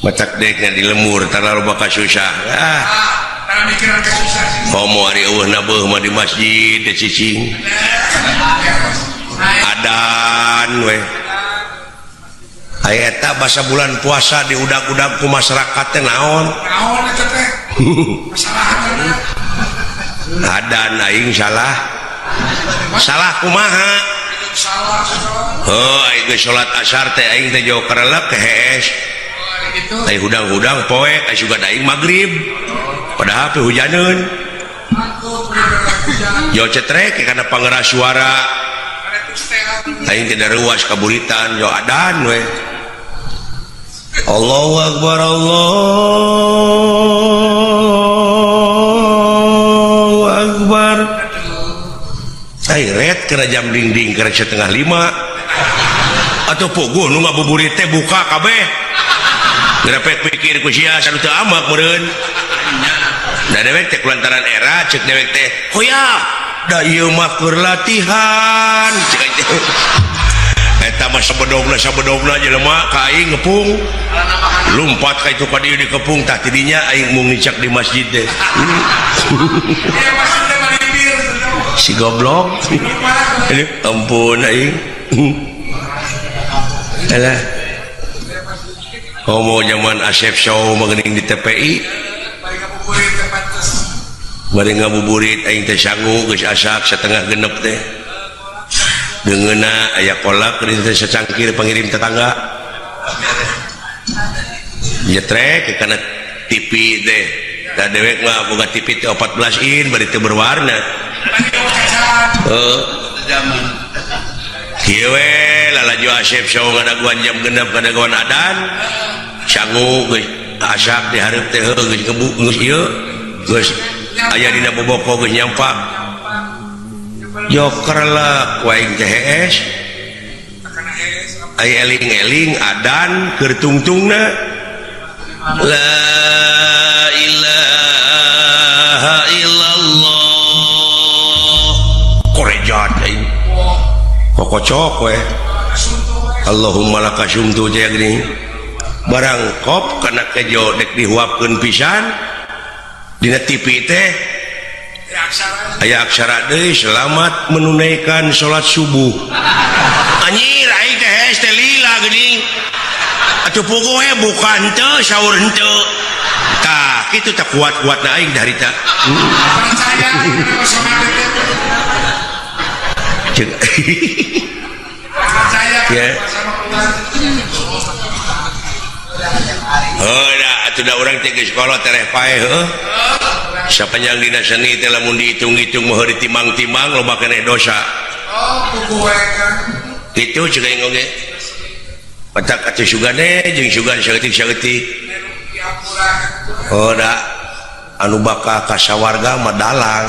matak deknya di lemur tanah loba kasusah mikiran kasusah sih homo ari eueuh na beuh mah di masjid de cicing adan we aya eta basa bulan puasa di udag-udag ku masyarakat teh naon eta teh masalahan adan aing salah kumaha salah aing geus salat asar teh aing teh jauh karelep ke hees gitu aing hudang-hudang poe aing juga aing magrib padahal teh hujaneun yo cetrek karena pangeras suara aing tidak ruas kaburitan yo adan we Allahu Akbar Allahu Akbar ret kena jam dinding kena 4:30 atau pogo nu ngabuburit teh buka kabeh grepek pikir ku sia sanu teu amak meureun da dewek teh kulantaran era ceuk dewek teh hoya da ieu mah keur latihan ceuk teh eta mah sabedogna jelema ka aing ngepung lumpat ka itu ka dieu di kepung tah tidinya aing mung nicak di masjid teh si goblok ampun aing alah homo zaman Asep Show mengening di TPI bari ngabuburit aing teh sangu geus asak 5:30 teh deungeuna aya kolak di teh secangkir pangirim tetangga jetrek kana TV teh da dewek mah boga TV teh 14 in bari teu berwarna zaman kieu we lalaju Asep Show ngadaguan jam genep ngadaguan adan sangu geus asak di hareup teh geus ngebuk geus ieu geus aya dina boboko geus nyampak joker lah waing teh hees aya eling-eling adan keur tungtungna la ilaha illallah korejat aing kokocok we Allahumma lakasumtu teh gini barang kop kana kejo dek dihuapkeun pisan dina TV teh aya aksara deui selamat menunaikan salat subuh anjir aing teh hees teh lila geuning atuh puguh we bukan teu saur henteu tah kitu teh kuat-kuatna aing da harita percaya ceuk percaya ya sama Tuhan da atuh da urang teh geus kolot tereh pae heuh sapanjang dina seni teh lamun dihitung-hitung mah ditimang-timang loba keneh dosa buku kan kitu ceuk aing oge patak atuh sugane jeung sugan saeutik-saeutik da anu bakal ka sawarga mah dalang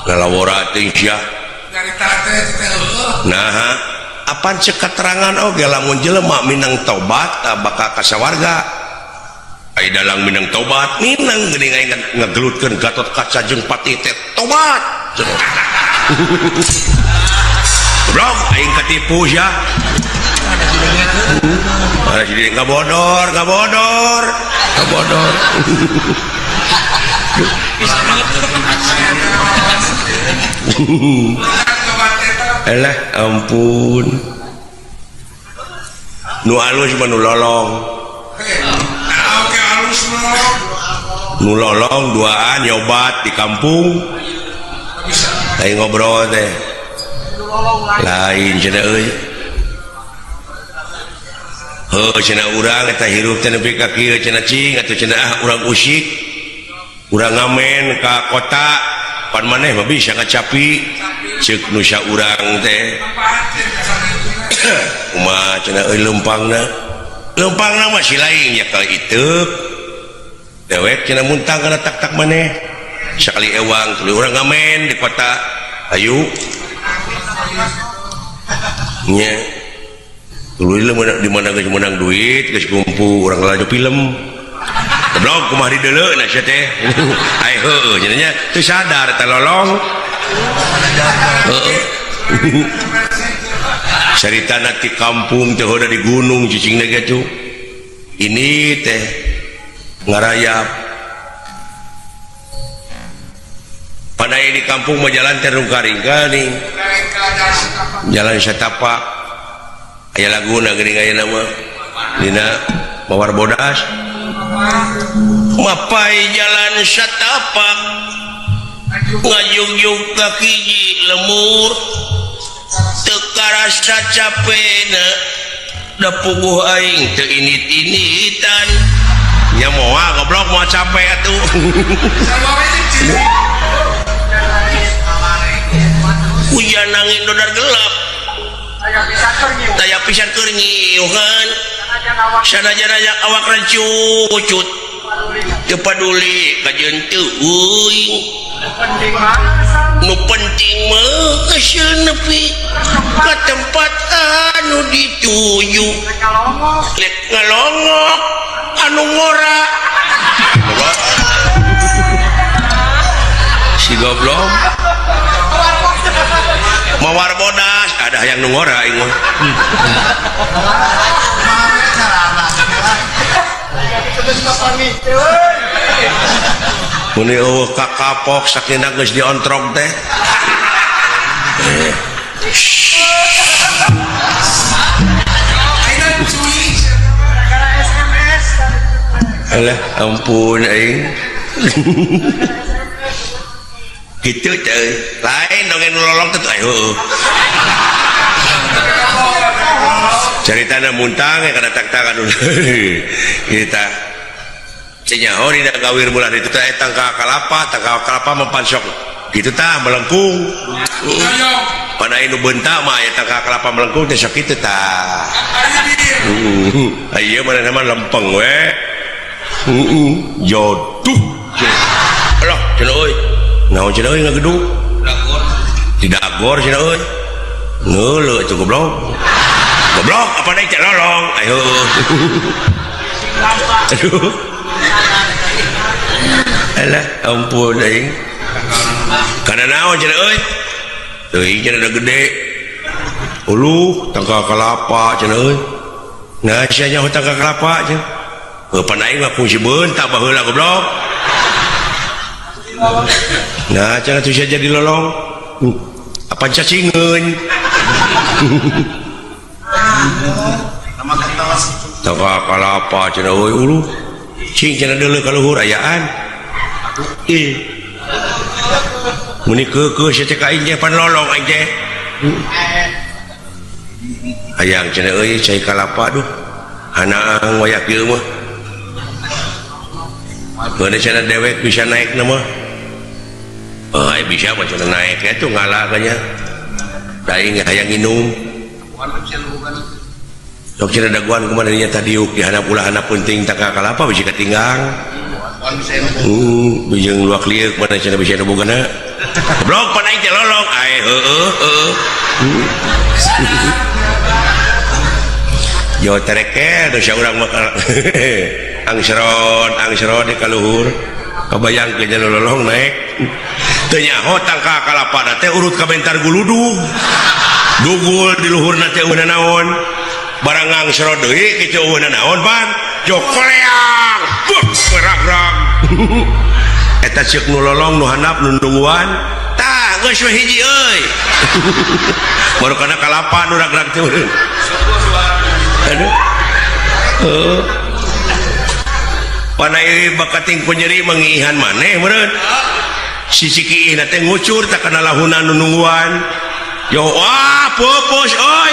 ngalawora teh sia dari tate teh nah apan ceuk keterangan oge lamun jelema minang tobat bakal ka sawarga ai dalang minang tobat minang geuning aing ngagelutkeun Gatot Kaca jeung Pati teh tobat blog aing katipu ya ada jadi ngabodor alah ampun nu alus mah nu lolong nu lolong duaan nyobat di kampung aing ngobrol teh lain cenah euy heuh cenah urang eta hirup teh nepi ka kieu cenah cing atuh cenah urang usik urang ngamen ka kota pan maneh mah bisa ngacapi ceuk nu saurang teh kumaha cenah euy leumpangna masih lain ya kali iteup dewek cenah muntang kana tak-tak maneh sakali ewang tuluy urang ngamen di kota ayu nya tuluy di mana geus menang duit geus kumpul urang laju film goblok kumaha dideuleuh na sia teh ai heueuh cenah nya teu sadar eta lolong cerita nanti kampung teh udah di gunung cicing gitu ini teh ngarayap panai di kampung mau jalan terung karingka nih jalan setapak aya laguna geuning aya nama dina Mawar Bodas mapai jalan setapak ngajung-jung kaki hiji lemur teu karasa capena da puguh aing teu init-initan nya moal goblok moal capek atuh hujan angin dodar gelap taya pisan keur ngiuhan sanajan awak rancucut teu paduli ka jeung teu euing nu penting mah hasil nepi ka tempat anu dituju lek ngalongok anu ngora si goblok Mawar Bodas ada yang nu ngora aing mah muni eueuh kakapok sakinda geus diontrog teh alah ampun aing gitu teh lain dongeng lolong teh heueuh caritana muntang ya kada tak-takan kita cenyaho dina gawir bulan itu teh tangka kalapa mempansok gitu tah melengkung pada inu bentak mah ya tangka kalapa melengkung teh sok kitu tah ieu mana nama lempeng we jodoh alah cenah euy naon cenah euy ngagedung tidak agor cenah euy neuleuh atuh goblok apa naik cek lolong ayo aduh alah ampun aing kana naon cenah euy teuing cenah da gede uluh tangka kalapa cenah euy nah sia nya tangka kalapa cenah pan aing mah fungsi beuntak baheula goblok nah cenah tuh sia jadi lolong apa cacingeun tangka kalapa cenah euy uluh cing cenah deuleu ka luhur ayaan muni keukeuh sia teh ka aing pan lolong aing teh hayang cenah euy cai kalapa duh hanaang wayak ieu mah keuna cenah dewek bisa naik na mah ai bisa mah cenah naik eta ngalah kanya da aing hayang nginum sok cenah daguan kumaha nya tadiuk di handap ulah handap penting tangka kalapa bisi katinggang bijeng luak liuk mana cenah bisa bogana goblok pan aing teh lolong ai heueuh jo terekel dosa urang mah angsron di kaluhur kabayang ke jalur lolong naik teu nyaho tangka kalapa teh urut ka bentar guluduh dugul di luhurna teh eueuh naon barang ngangsro deui kitu eueuh naon pan jokleang berag-rag eta ceuk nu lolong nu handap nu nungguan tah geus we hiji euy baru kana kalapa nu rag-rag teh aduh panai bakating penyeri mengihan maneh meureun si cikiih na teh ngucur tak kana lahuna nu nungguan yo wah pupus oi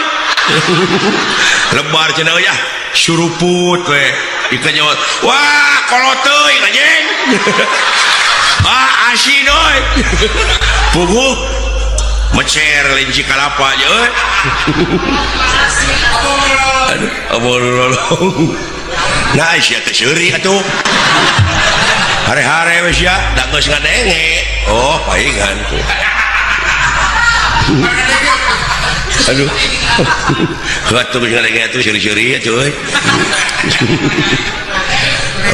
lebar cenah ya suruput we dikanya wah koloteuy anjing asin oi puguh mecer linci kalapa aja euy aduh abol lolong nah sia teh seuri atuh hare-hare we sia da geus ngadenge oh paingan tuh aduh atuh geus ngadenge atuh seuri-seuri atuh euy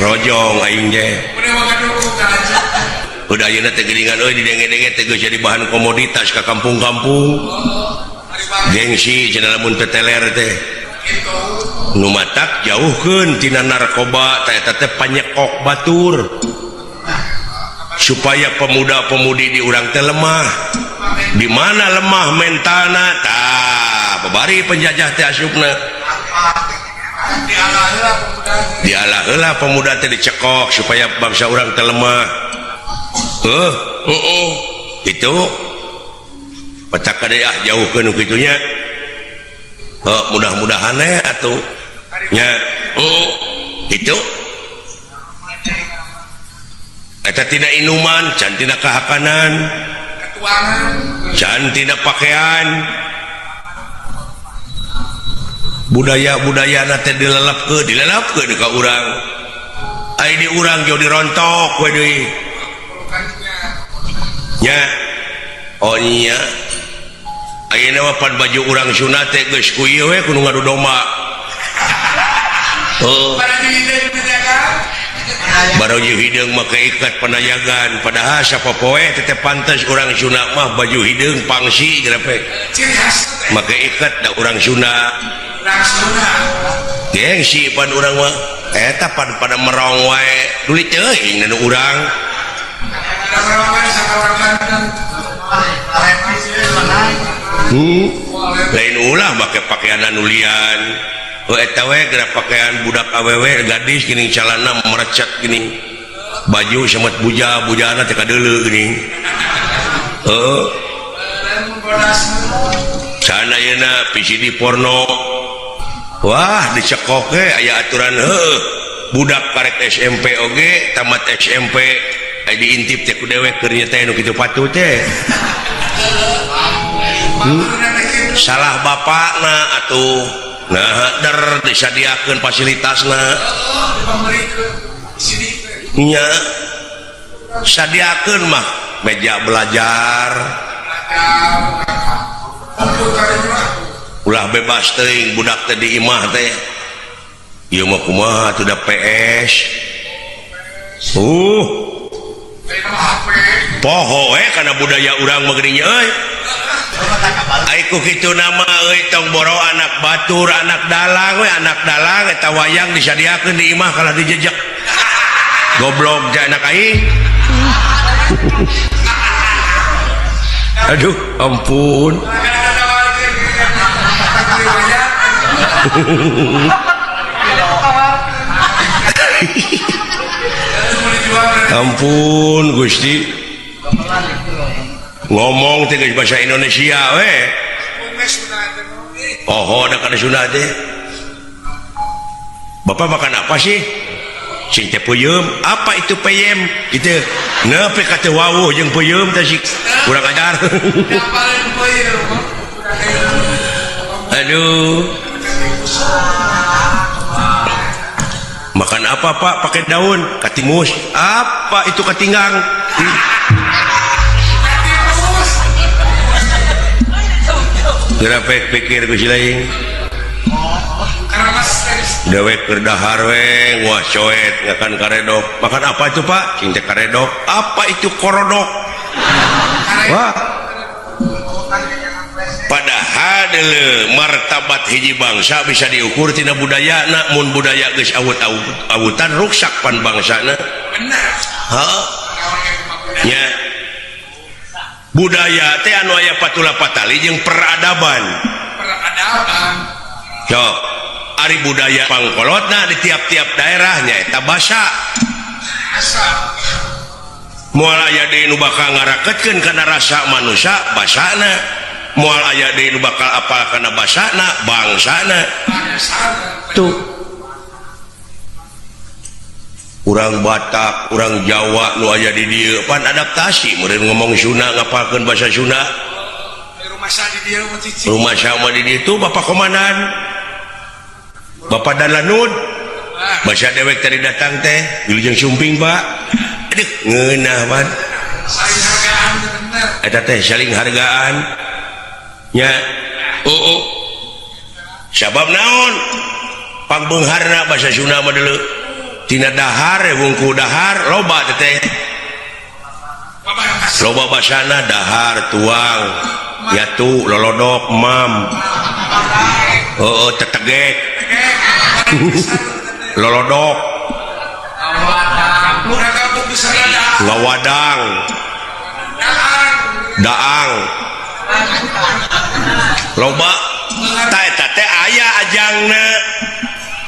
rojong aing ge udah ayeuna teh geuningan euy didenge-denge teh geus jadi bahan komoditas ka kampung-kampung gengsi cenah lamun teteler teh Itu. nu matak jauhkeun tina narkoba teh eta teh panyekok batur supaya pemuda-pemudi di urang teh lemah. Di mana lemah mentalna tah babari penjajah teh asupna dialah heula pemuda teh dicekok supaya bangsa urang teh lemah. Itu petak kadea jauhkeun nu kitu nya. Mudah-mudahan atuh nya itu eta tina inuman can tina kahakanan can tina pakaian budaya-budaya teh dilelepkeun ka urang ai di urang jo dirontok we deui nya oh nya ayeuna mah pan baju urang sunat teh geus ku ieu we kudu ngadu domba baroji hideung make ikat panayagan padahal sapopoe teh pantes urang sunat mah baju hideung pangsi grepek make ikat da urang sunat gengsi pan urang mah eta pan pada merong wae dulit teuing nu urang lain ulah make pakaian nulian eta we geura pakaian budak awewe gadis gini calana merecet gini baju semet buja-bujana teh kadeuleu gini sana yeuna PCD porno wah dicekok ge aya aturan budak karek SMP oge tamat SMP aya diintip teh ku dewek keur nya teh nu kitu patuh teh salah bapakna atuh nah der disadiakeun fasilitasna nya sadiakeun mah meja belajar ulah bebas teuing budak teh di imah teh ieu mah kumaha teu da PS poho we kana budaya urang mah geuning euy aiku kitu nama euy tong boro anak batur anak dalang eta wayang disadiakeun di imah kalah dijejek goblok ja anak aing aduh ampun ampun Gusti ngomong teh bahasa Indonesia we da kana sunat teh Bapak makan apa sih sing teh peuyeum apa itu peyem kitu nepi ka teh wawuh jeung peuyeum teh sik kurang ajar aduh makan apa Pak pakai daun katimus apa itu katinggang grafik pikir ku silaing dewek berdahar we wah coet ngakan karedok makan apa itu Pak cing teh karedok apa itu korodok wah padahal deuleu martabat hiji bangsa bisa diukur tina budayana mun budaya geus awut-awutan ruksak pan bangsana nya budaya teh anu aya patula patali jeung peradaban cok ari budaya pangkolotna di tiap-tiap daerahnya eta basa moal aya deui nu bakal ngarakeutkeun kana rasa manusia basana moal aya deui nu bakal apal kana basana bangsana tuh urang Batak urang Jawa nu aya di dieu pan adaptasi meureun ngomong Sunda ngapalkeun bahasa Sunda rumah sama di dieu tuh Bapak komandan Bapak Dalanud bahasa dewek tadi datang teh wilujeng sumping Pak aduh ngeunah pan eta teh saling hargaan nya sabab naon pangbeungharna bahasa Sunda mah deuleu tina dahar wungku dahar loba teh loba basana dahar tuang nyatu lolodok mam tetegek lolodok ngawadang daang loba eta teh aya ajangna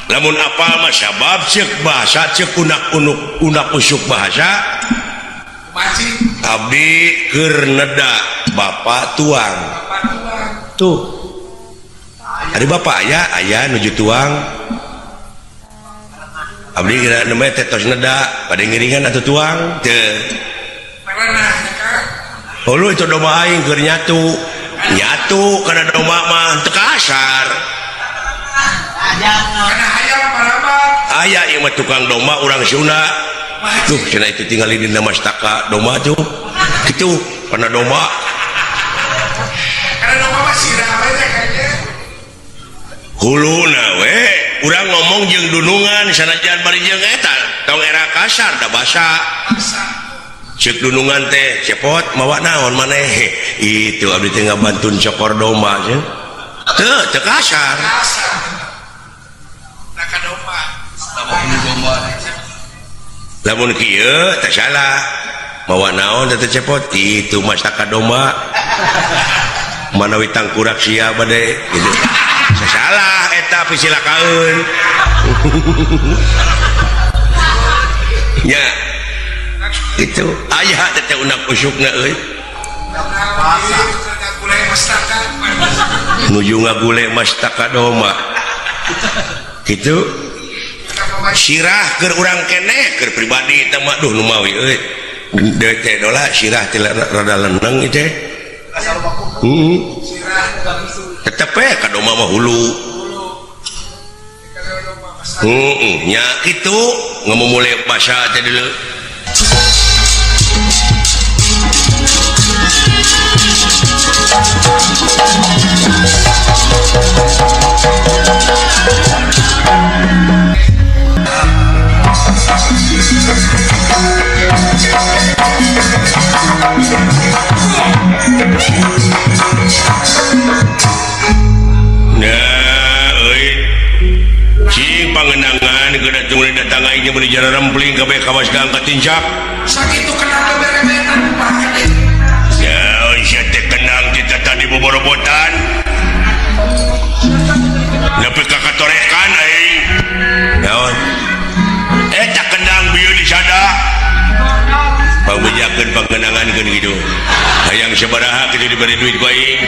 lamun apal mah sabab ceuk bahasa ceuk unak usuk bahasa abdi keur neda bapak tuang tuh ada bapak aya nuju tuang abdi kira nembe tetos neda pada ngiringan atau tuang teu hulu itu domba aing keur nyatu karena domba mah teu kasar karena hayam parabat aya yang mah tukang domba urang Sunda tuh cenah itu tinggal di mastaka domba tuh gitu karena domba masih ramai kayaknya huluna we urang ngomong jeung dunungan sanajan bari jeung eta tong era kasar da basa ceuk dunungan teh cepot mawa naon maneh itu abdi teh ngabantun cokor domba teu kasar lamun kieu teh salah mawa naon teh cepot itu mastaka domba manawi tangkurak sia bade gitu salah eta pisilakaeun nya itu aya teh unak usukna euy nuju ngagule mastaka domba gitu sirah keur urang keneh keur pribadi teh mah duh nu mawi euy deui teh dola sirah teh rada leneng ieu teh tetep ka domba mah hulu nya kitu ngamumule basa teh deuleu pangenangan geuna tunggu datang aing beri jalan rempling kabeh kawas gang katincak sakitu kenal berebetan pakai ya sia teh kenang kita tadi boborobotan nepi ka katorekan aing naon eta kenang bieu disada pangbejakeun pangenangankeun kitu hayang sabaraha kitu diberi duit ku aing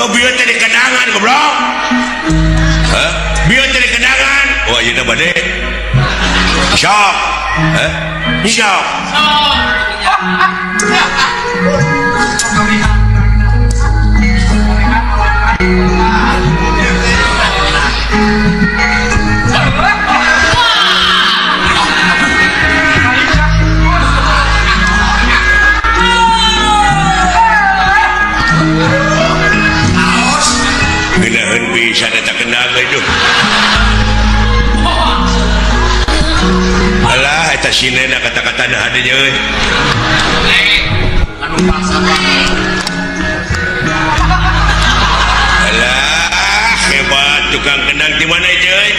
bieu teh dikenangan goblok biar jadi kenangan wah iya bade syok syok genaheun bisa datang kenang itu alah eta sinena kata-kata dah ada euy anu paksa alah hebat tukang kenang di mana euy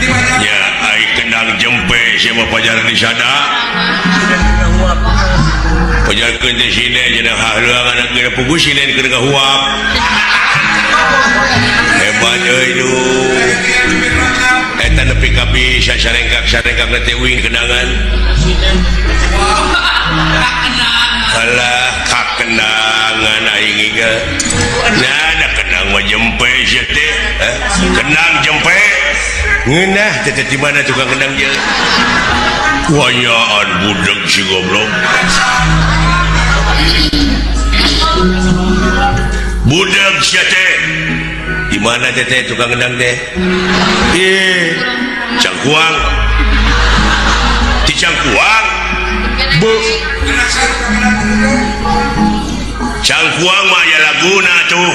di mana ya ai kenang jempe siapa pajar di sana pajarkeun di sini cenah hareung anak geuna pugu sini keur ngahuap hebat euy lu eta nepi ka bisa sarengkak teh uing kenangan alah kakenangan aing ge nah da kenang mah jempe sia teh kenang jempe ngeunah teh di mana tukang kenang je wayaan budak si goblok budak sia teh di mana teh tukang kendang teh cangkuang di cangkuang bu cangkuang mah ya laguna tuh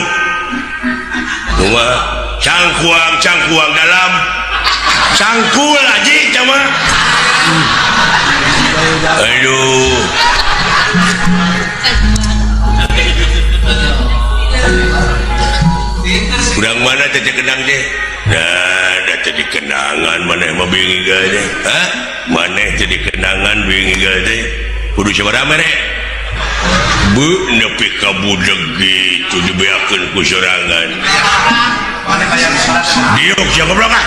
cangkuang dalam cangkul aja cama aduh Udang mana teh kenang deh? Nah, dah tadi kenangan mana mau bingi gade? Hah? Mana tadi kenangan bingi gade? Kudu sabaraha mere? Bu nepi ka budak gitu dibeakeun ku sorangan. Diuk siapa goblok ah?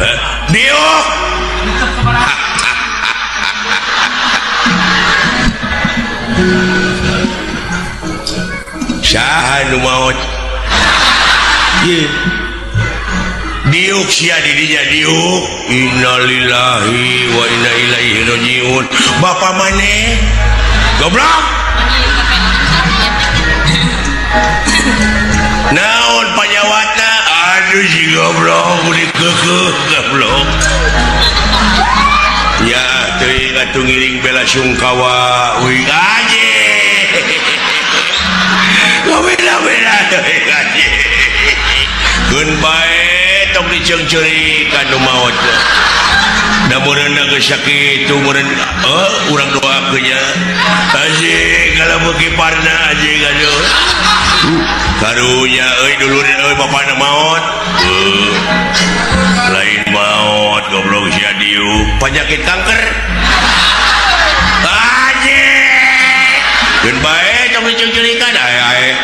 Hah? Diuk. Saha nu maot? Ye. Diuk sia di dinya diuk. Innalillahi wa inna ilaihi rajiun. Bapak maneh? Goblok. Naon panyawatna? Aduh si goblok udah kekeh goblok. Ya teuing atuh ngiring bela sungkawa uing aje. Beda-beda teuing aje. Keun bae tong dicengceuri ka nu maot. Da meureunna geus sakitu meureun urang doakeun nya. Aje kalau kiparna aje gaduh. Karunya euy dulur euy bapana maot. Lain maot goblok sia diuk penyakit kanker. Aje. Keun bae tong dicengceurikeun ae.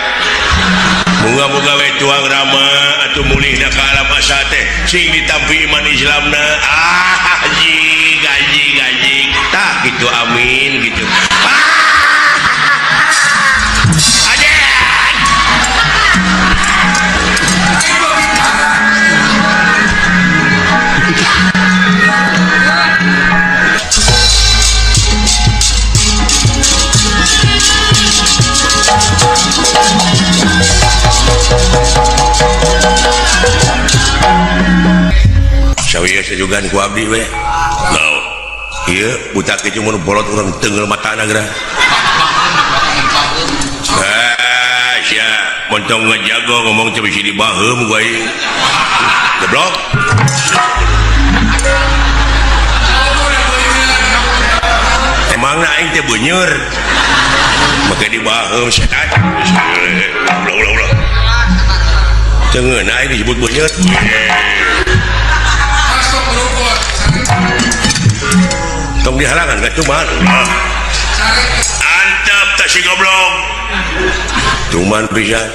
Moga-moga we tuang rama atuh mulihna ka alam asa teh sing ditampi iman Islamna. Gaji tah gitu amin gitu. Sawiya sajugan ku abdi we. Naon? Ieu butak kitu mun bolot urang teungeul matana geura. Sia montong ngajago ngomong teu bisi dibaheum ku aing. Goblok. Emangna aing teh beuneur. Make dibaheum setan. Ulah. Teungeun aing disebut beuneur. Tong dihalangan ka cuman. Antep tak si goblok. Cuman pisan.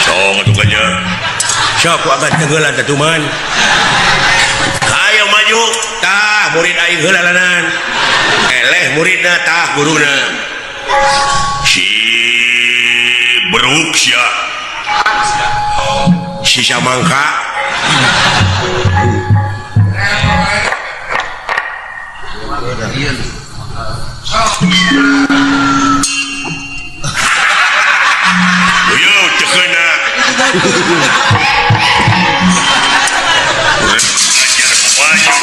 Sok atuh kanya. Sok ku akan tenggelan teh cuman. Hayo maju. Tah murid aing heulalanan. Eleh muridna tah guruna. Si beruk sia. Si samangka. Yo tekena. Ajar banyak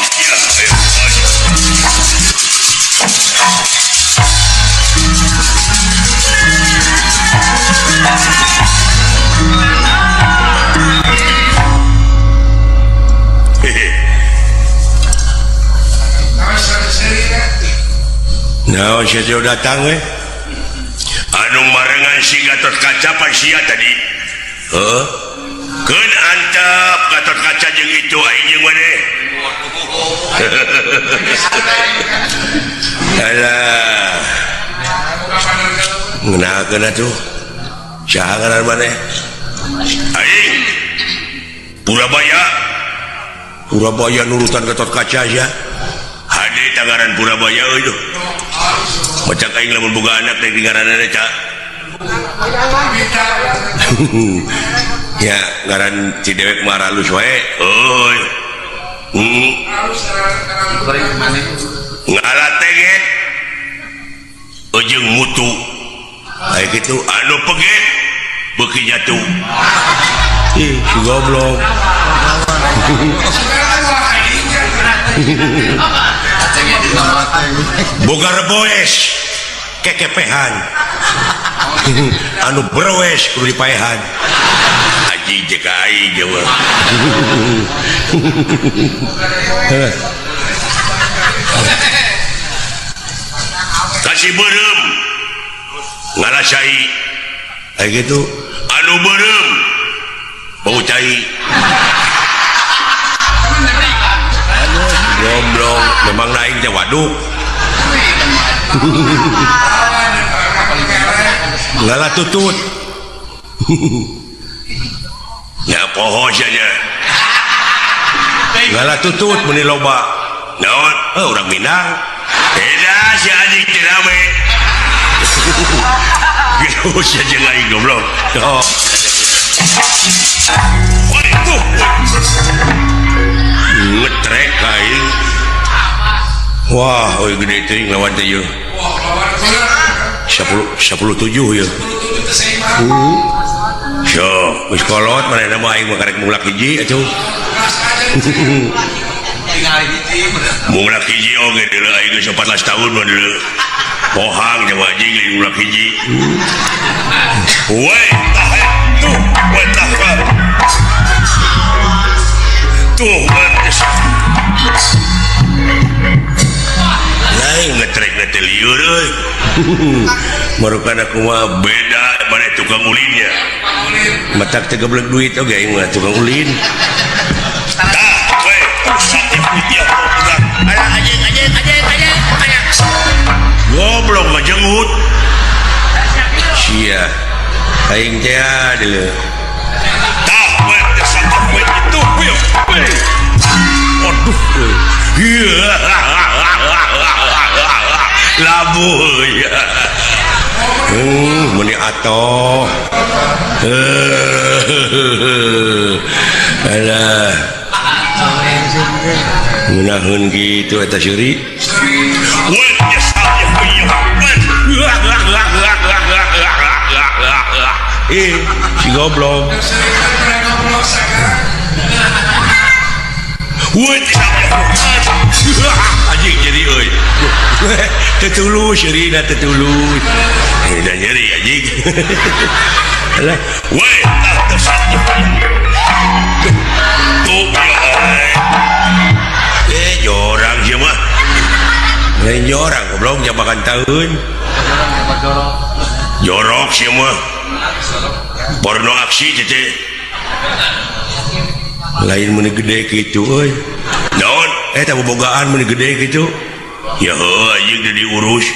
Naon sia jauh datang we? Anu marengan si Gatot Kaca pan sia tadi. Heeh. Keun antep Gatot Kaca jeung itu aing jeung maneh. Alah. Ngeunakeun atuh. Saha ngaran maneh? Aing. Purabaya nurutan Gatot Kaca sia. Hade tangaran Purabaya euy duh. Macam aing lamun boga anak teh ngaranna Ca. Ya, ngaran si dewek mah halus wae. Euy. Ngalateget. Ujung mutu. Aya kitu anu peget beuki jatuh. Ih, si goblok. Boga reboes kekepehan anu berwes kudu dipaehan aji JKI Jawa. Kasih beureum ngalasai kayak gitu anu berem bau cai goblok memang naik teh waduk ngalah tutut ya poho saja ngalah tutut meni loba naon orang Minang beda si adik teh rame gitu saja lain goblok oh waduh ngetrek kain wah oi gede teuing lawan teh yeuh 17 ya so geus kolot manehna mah aing mah karek mulak hiji atuh mulak hiji oge deuleu aing geus 14 tahun mah deuleu pohang jeung anjing lain mulak hiji we tuh we tuh lain ngetrek teh lieur euy marukana kumaha beda mana tukang ulinnya matak teh goblok duit oge aing mah tukang ulin tah we pusat ya ada anjing goblok mah jengut sia aing teh deuleu tah we sakit we itu we aduh labu ya meni atoh alah ngunaheun kitu eta seuri we si goblok anjing jadi euy tetulus seurina tetulus udah nyeri anjing alah we tuh jorang sih mah lain jorang goblok jabakan tahun jorok sih mah porno aksi cece lain meni gede gitu euy naon eta bobogaan meni gede gitu ya heuh anjing udah diurus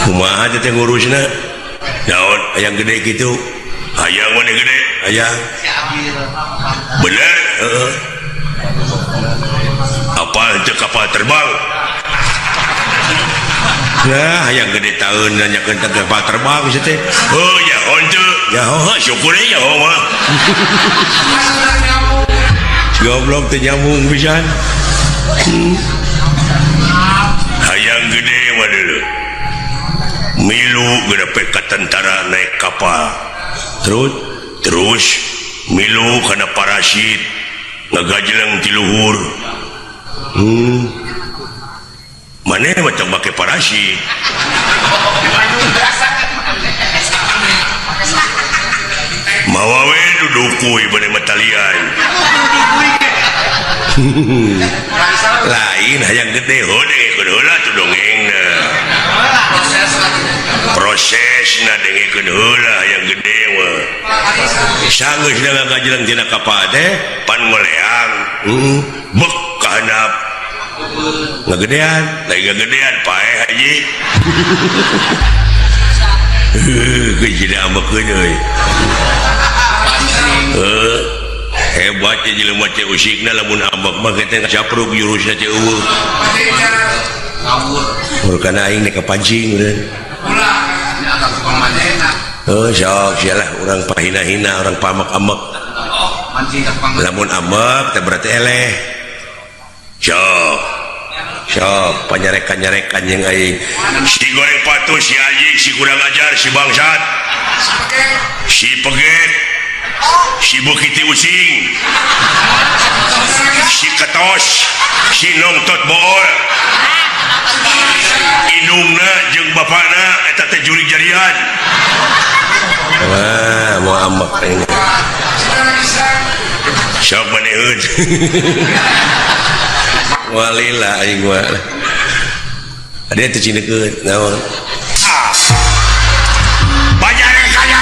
kumaha teh ngurusna naon hayang gede gitu hayang mana gede hayang bener heeh apa teu kapal terbang nah hayang gede taeun nanyakeun teh kapal terbang geus teh oh ya henteu ya oh syukur ya oh mah goblok teh nyambung pisan hayang gede mah deuleu milu gedepe ka tentara naik kapal terus milu kana parasit ngagajleng ti luhur maneh mah tong make parasit mawa we dudukuy bade matalian lain hayang gede dengkeun heula tuh dongengna prosesna dengkeun heula hayang gede mah sanggeus da ngagajleng tina kapal teh pan ngoleang bek ka handap ngagedean lagi ngagedean pae haji geus jadi ambekeun euy hebat ya jelema teh usikna lamun ambek mah teh capruk jurusna teh eueuh ngawur kana aing nek kepancing urang sok sialah urang pahina-hina urang pamek-amek lamun amek teh berarti eleh sok panyarekan-nyarekan yang aing si goreng patus si anjing si kurang ajar si bangsat si peget si bukiti using si ketos si nongtot bool indungna jeung bapana eta teh juri jarian wah mau amak ini sok maneheun walila aing mah ada itu cinekeun naon banyak reka aja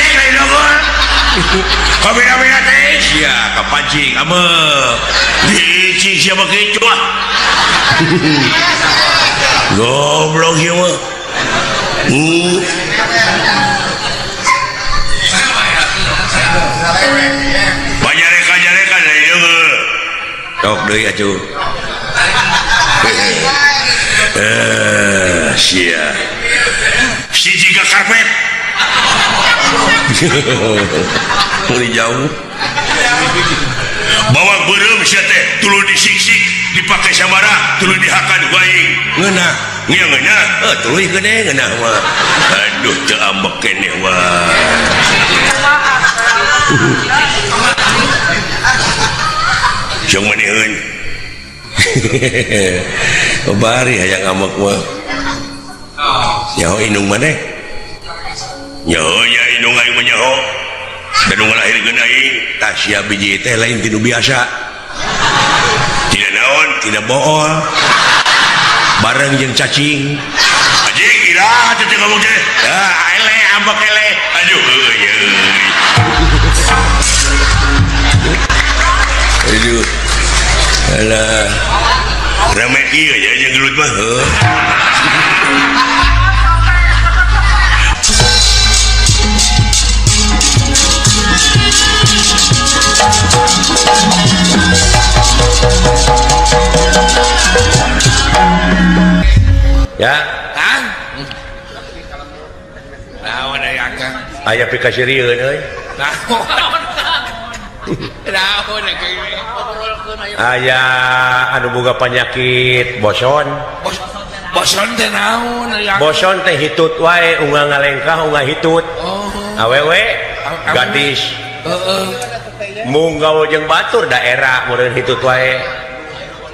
lain dongol kabina teh sia kapancing ama dici siapa kecu ah goblok ieu mah banyak reka lain dongol tok deui atuh sia si jika karpet mulai jauh bawa berem sia teh tulu disiksik dipakai sabara tulu dihakan baik ngeunah nya ngeunah tuluy gede ngeunah mah aduh teu ambek keneh mah jeung manehun bari hayang amek mah nyaho inung maneh nyaho nya inung aing mah nyaho dan nu ngalahirkeun aing tah sia biji teh lain tinu biasa tidak naon tidak bool bareng jeung cacing anjing ira teh ngomong teh ele ambek ele aduh aduh alah ramet ieu ya jeung gelut mah ya Hah? Naon aya akang? aya pikasirieun euy Naon aya anu boga penyakit boson boson teh naon aya? boson teh hitut wae ungah ngalengkah ungah hitut awewe gadis munggau jeung batur daerah meureun hitut wae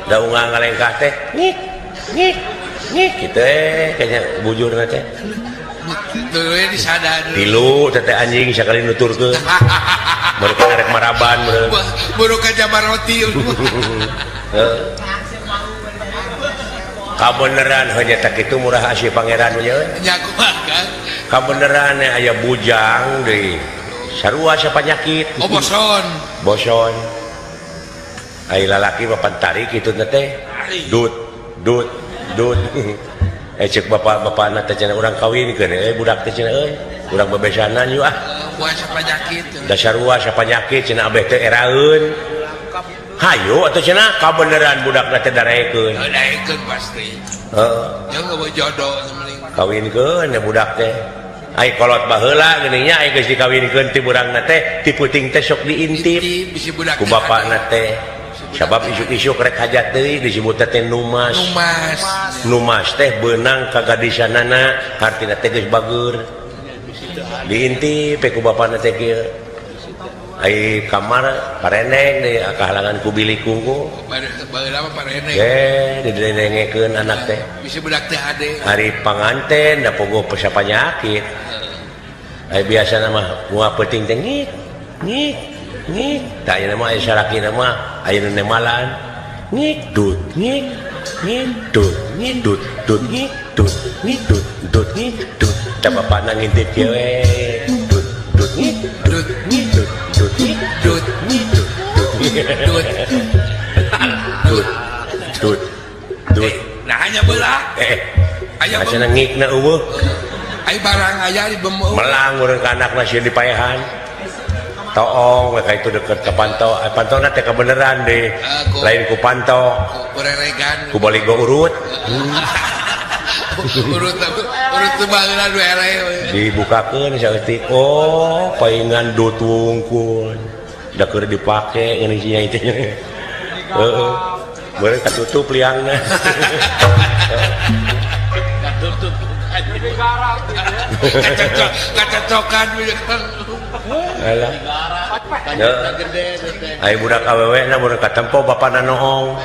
da ungah ngalengkah teh ngik ngik ngik kitu kayaknya bujurna teh Tuh disadar tilu teteh anjing sakali nuturkeun mereka arek maraban meureun buru ka jabar roti kabeneran hanya tak itu murah asih pangeran nya nyaku kan kabeneran aya bujang deui sarua sapanyakit boson ai lalaki papan tarik kitu teh dut cek bapak-bapakna teh cenah urang kawinkeun budak teh cenah euy urang bebesanan yuk buah sapanyakit da sarua sapanyakit cenah abeh teh eraeun hayu atuh cenah kabeneran budakna teh darekeun daekeun pasti jeung eueuh jodoh semeling kawinkeun ya budak teh ai kolot baheula geuning nya ai geus dikawinkeun ti burangna teh ti puting teh sok diintip ku bapakna teh sabab isuk-isuk rek hajat deui disebut teh numas teh beunang ka gadisanana artina teh geus bageur diintip ku bapana teh kieu ai kamar pareneng deui kahalangan ku bilik kungku baheula mah pareneng didengengekeun anak teh bisi budak teh ade hari panganten da pogo pesapanyakit ai biasana mah moal peuting teh ngik ngik ngik tak ayeuna mah sarakina mah ayeuna nemalan ngik dut ngik ngik dut ngik dut dut ngik dut ngik dut dut ngik dut da bapana ngintip kieu we dut dut ngik dut ngik dut dut ngik dut ngik dut dut ngik dut dut dut nah hanya beula aya asana ngikna eueuh ai barang aya di bemeu melang urang ka anakna sieun dipaehan toong mereka itu deket ke pantau pantau teh kebeneran deh lain ku pantau kureregan ku baligo urut urut baheula dua ere dibukakeun saeutik oh paingan dut wungkul da keur dipake ngeuning sia itu heeh beureuh katutup liangna katutup kacocokan alah ai budak awewe na budak katempo bapana noong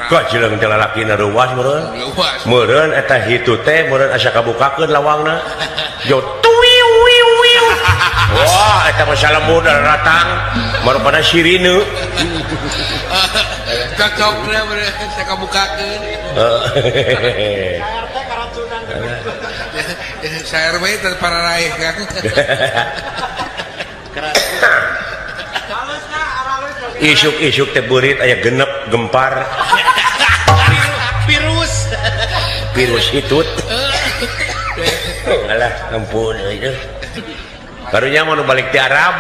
kok cileung teh lalakina ruas meureun eta hitu teh meureun asa kabukakeun lawangna jo tuwiu wiu wiu wah eta mah salamur datang marupana sirine cocok bener saya kabukakeun saya RW teh para raih kan isuk-isuk teh beurit aya genep gempar virus hitut alah ampun euy karunya mau balik ti Arab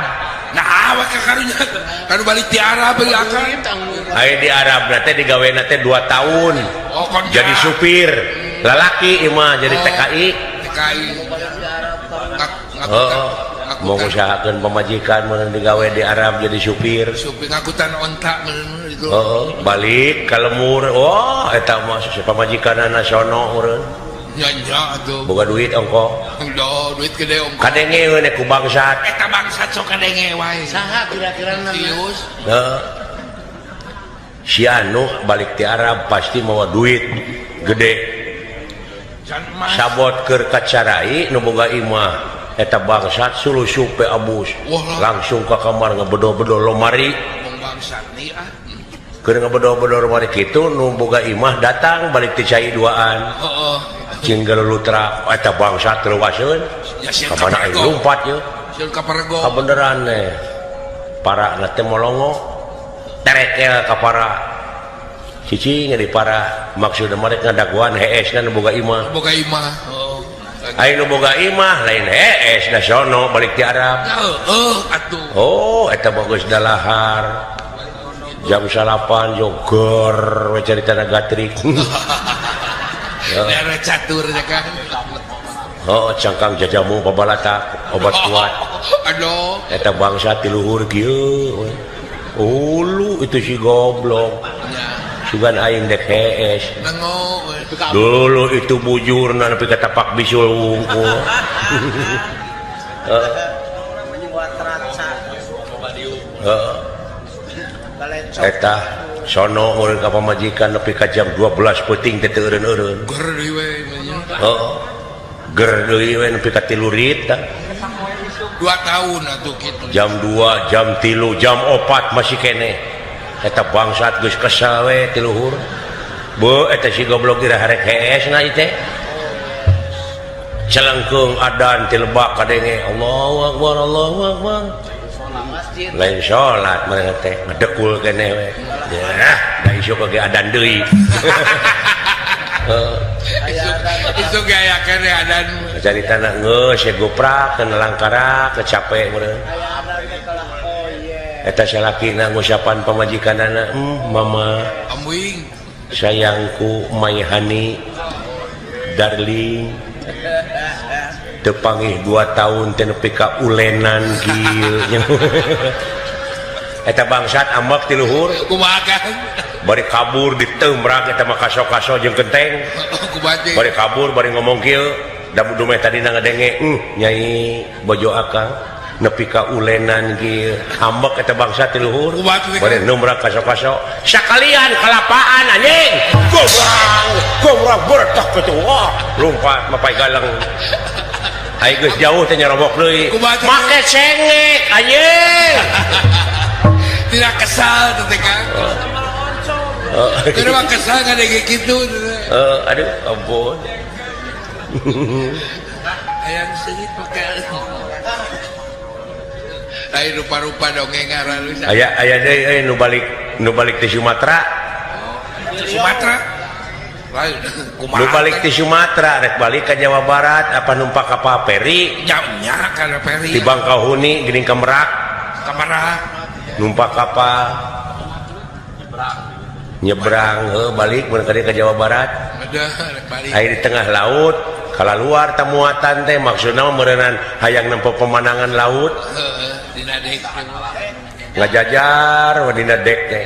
nah maka karunya kan balik di Arab ya kan aya di Arab teh digawena teh 2 tahun jadi supir lalaki imah jadi TKI mau usahakeun pamajikan mun digawe di Arab jadi supir ngakutan ontak itu balik ka lemur eta mah pamajikanana sono urang nya atuh boga duit ongko duit gede ongko kadenge we ku bangsat eta bangsat sok kadenge wae saha kira-kira serius si anu balik ti Arab pasti mawa duit gede sabot keur kacarai nu boga imah eta bangsat sulusup pe abus langsung ka kamar ngabedo-bedo lomari bangsat nih keur ngabedo-bedo lomari kitu nu boga imah datang balik ti cai duaan cinggal lutra eta bangsat terwaseun ka mana aing lumpat ye beneran para na teh molongo terekel ka para cicing di para maksudna mereka ngadaguan heesna nu boga imah aing nu boga imah lain hees da sono balik ti Arab atuh eta bagus dalahar jam 8 joger we caritana gatrik daerah catur ya kan cangkang jajamu babalatak obat kuat aduh eta bangsa ti luhur kieu ulu itu si goblok sugan aing dek hees dulu itu bujurna nepi ka tapak bisul wungkul eta sono urang ka pamajikan nepi ka jam 12 peuting teh teu eureun-eureun ger deui we ger deui we nepi ka 3 rit 2 tahun atuh kitu jam 2 jam 3 jam 4 masih kene eta bangsat geus kesal we ti luhur beuh eta si goblok ira harek heesna ieu teh celengkeung adan ti lebak kadenge Allahu akbar Allahu akbar lain sholat mereka teh ngedekul kene we ya da isu ke adan deui itu gaya kene adan caritana geus ya goprak ke langkara kecape meureun eta salakina ngusapan pamajikanana mama amwing sayangku my honey darling tepangih 2 tahun teh nepi ka ulenan kieu eta bangsat ambek ti luhur kumaha kan bari kabur ditembrak eta mah kaso-kaso jeung genteng bari kabur bari ngomong kieu da dumeh tadi ngadenge nyai bojo akang nepi ka ulenan kieu ambek eta bangsat ti luhur bari nembrak kaso-kaso sakalian kalapaan anjing gobrang bertak kitu lompat mapai galang aing geus jauh teh nyarobok deui make cengek anjing tidak kesal teh Kang kenapa kesal ngadenge kitu aduh ampun hayang seungit pakai aya rupa-rupa dongeng ngaran aya deui nu balik ti Sumatera nu balik ti Sumatera rek balik ke Jawa Barat apa numpak kapal feri jamnya kana feri di Bangkahuni geuning ka Merak numpak kapal nyebrang balik mun ka Jawa Barat aya di tengah laut kala luar tamuatan teh maksudna meureunnan hayang nempo pemandangan laut dina dek ngajajar dina dek teh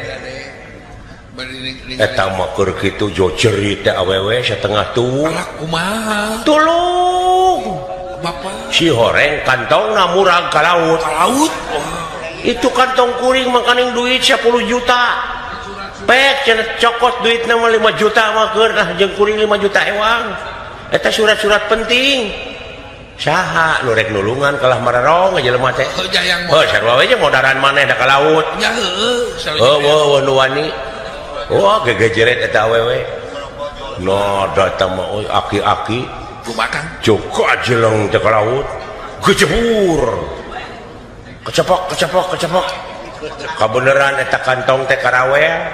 eta mah keur kitu jo cerit teh awewe satengah tubuh kumaha tulung bapak si horeng kantongna murag ka laut itu kantong kuring makaning duit 10 juta pek cenah cokot duitna mah 5 juta mah keur lah jeung kuring 5 juta ewang eta surat-surat penting saha nu rek nulungan kalah mararong jelema teh sarua we jeung modaran maneh da ka laut nya heueuh nu wani wah gegejeret eta awewe no datang mah aki-aki kumakan cukup ajeleng teh ka laut gejebur kecepok kabeneran eta kantong teh karawean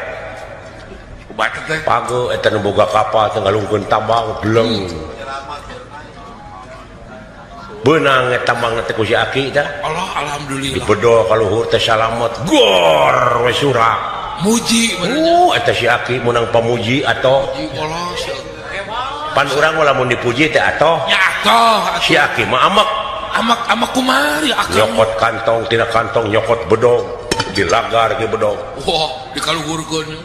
kumakan teh page eta nu boga kapal teh ngalungkeun tambang beleng benang eta tambang teh ku si aki teh Allah alhamdulillah dipedo ka luhur teh salamet gor we surak muji eta si aki menang pamuji atau Allah pan urang lamun dipuji teh atoh ya atoh si aki mah amak kumari akang nyokot kantong tina kantong nyokot bedog dilagar ke bedog wah dikaluhurkeun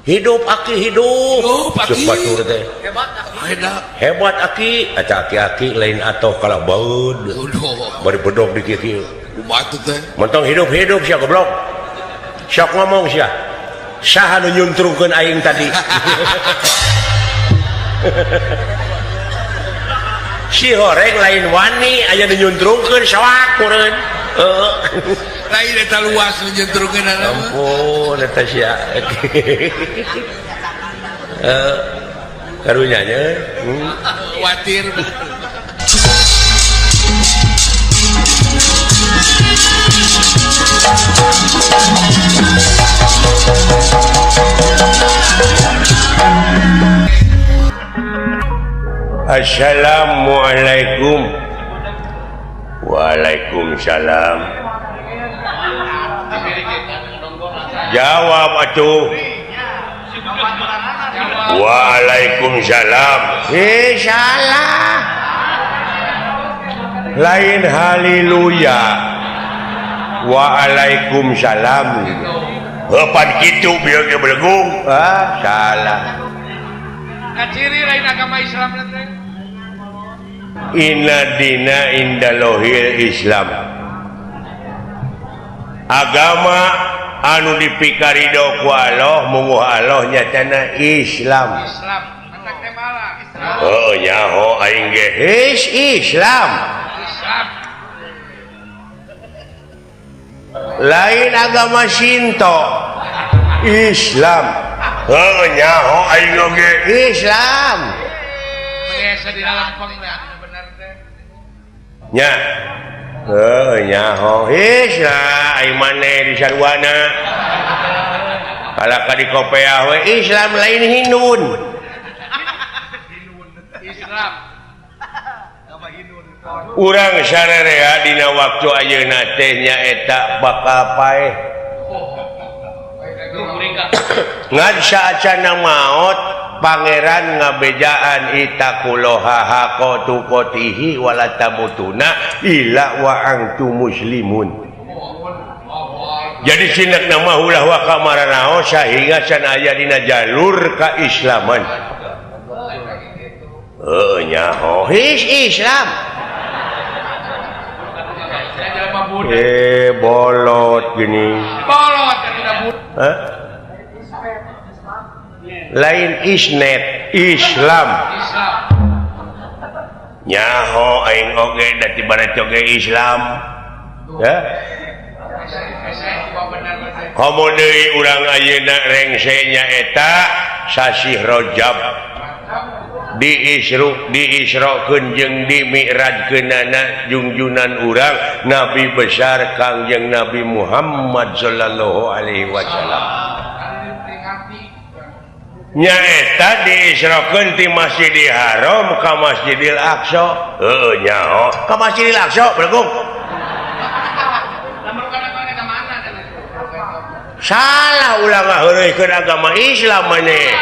hidup aki hidup Aki. batur teh hebat aki eta aki-aki lain atoh kalah baud bari bedog di kieu batu teh mentong hidup sia goblok sok ngomong sia saha nu nyuntrungkeun aing tadi si horeng lain wani aya nu nyuntrungkeun sawak meureun lain eta luas nyuntrungkeun ampun eta sia karunya nya khawatir Assalamualaikum. Waalaikumsalam. Jawab atuh. Waalaikumsalam. Salah. Lain haleluya. Waalaikumsalam. Pan kitu bieu ge belegung. Salah. ciri lain agama Islam teh Inna dina indalohil Islam agama anu dipikarido ku Allah munguh Allah nyatana Islam mantap teh malah oh nyaho aing ge Islam lain agama Shinto Islam oh nyaho aing ge Islam biasa di dalam penglah bener teh nya nyaho Islam aing maneh di sarwana kalaka di kopeah we Islam lain Hindun Islam urang sararea dina waktu ayeuna teh nyaeta bakal paeh ngan saacana maot pangeran ngabejaan itakuloha hakotukotihi walatamutuna illa wa antum muslimun jadi sinak nama ulah wa kamaranaos sehingga can aya dina jalur kaislaman nyaho Islam bolot gini bolot lain isnet Islam nyaho aing oge da tibana coge Islam ya komo deui urang ayeuna rengse nyaeta sasih Rajab diisrokeun jeung dimi'rajkeunana junjunan urang Nabi besar Kangjeng Nabi Muhammad sallallahu alaihi wasallam nyaeta diisrokeun ti Masjidil Haram ka Masjidil Aqsa nyaho ka Masjidil Aqsa belegung salah ulah ngaheureukeun agama Islam maneh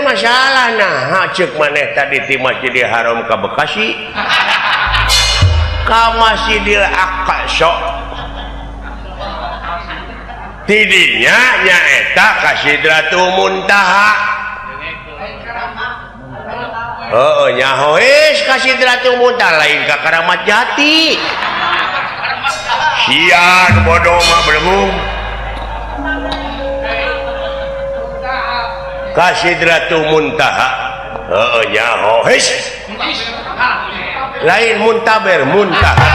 masalah nah ceuk maneh tadi ti Masjidil Haram ka Bekasi ka Masjidil Aqsa tidinya nyaeta ka Sidratul Muntaha nyaho ka Sidratul Muntaha lain ka Karamat Jati sian bodoh mah belum ka Sidratul Muntaha nyaho lain muntaber muntaha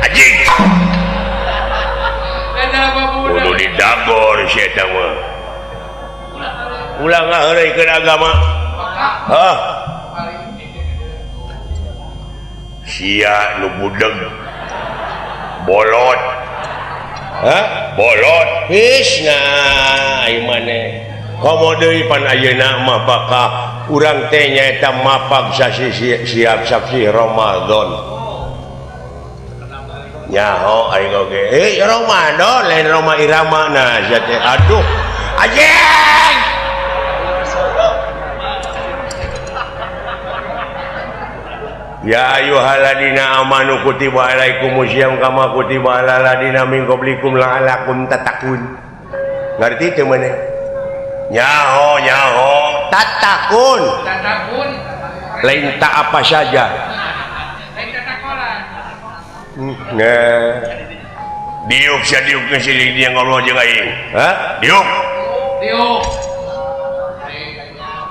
anjing kudu didagor si eta mah ulang ngaheureukeun agama hah sia nu budeg bolot hah bolot hisna ai maneh komo deui pan ayeuna mah bakal urang teh nyaeta mapag sasi siap sasi Ramadan nyaho aing oge Ramadan lain Roma Irama nah teh aduh anjing ya ayyuhalladzina amanu kutiba alaikumusiyam kama kutiba alal ladzina min qablikum la'allakum tattaqun ngarti teu maneh nyaho tatakun lain tak apa saja nah diuk sia diuk ke sini dia ngomong jeung aing hah diuk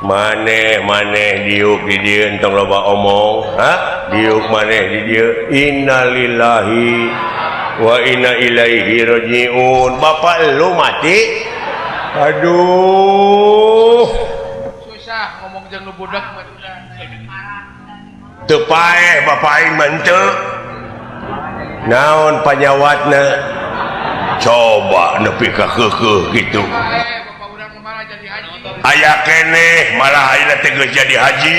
maneh diuk di dieu entong loba omong hah diuk maneh di dieu innalillahi wa inna ilaihi rajiun bapak lu mati aduh susah ngomong jeung nu budak mah teu paeh bapak aing mah teu naon panyawatna coba nepi ka keukeuh kitu bapak urang malah jadi haji aya keneh malah ayeuna teh geus jadi haji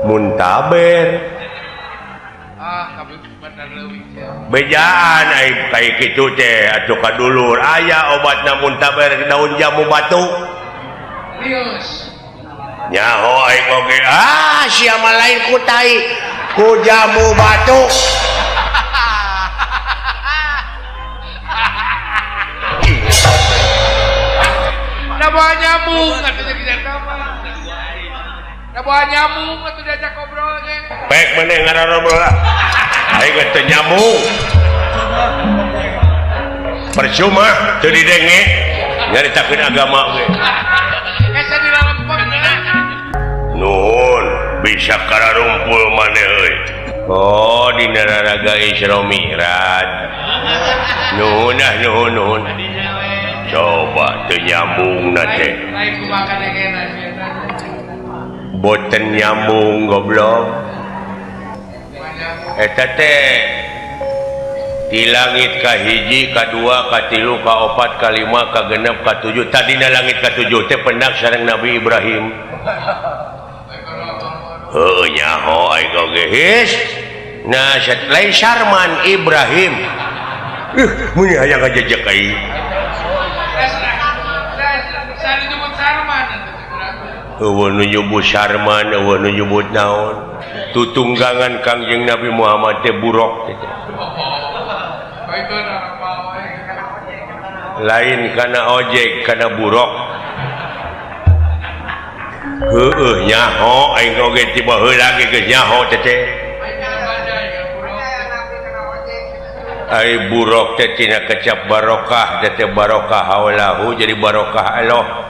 muntaber kabeh bener leuwih bejaan ai kai kitu teh atuh kadulur aya obatna muntaber daun jamu batu Rius nyaho aing oge sia mah lain ku tai ku jamu batu Nabawa nyamuk atuh jadi nama nabawa nyamuk atuh diajak ngobrol ge pek maneh ngarobrol aing geus teu nyambung percuma teu didenge nyaritakeun agama ge asa dilalempeng nuhun bisa kararumpul maneh euy oh dina raraga Isra Mi'raj nuhun coba teu nyambungna teh lain kumakan engena boten nyambung goblok eta teh di langit ka hiji ka dua ka tilu ka opat ka lima ka genep ka tujuh tadina langit ka tujuh teh pendak sareng Nabi Ibrahim heuh nyaho aing oge his nah lain Sarman Ibrahim mun aya ngajejek aing eueuh nu nyebut Sarman eueuh nu nyebut naon tutunggangan Kangjeng Nabi Muhammad teh burok teh lain kana ojek kana burok heueuh nyaho aing oge tiba heula ge geus nyaho teh ai burok teh tina kecap barokah teh barokah haulahu jadi barokah Allah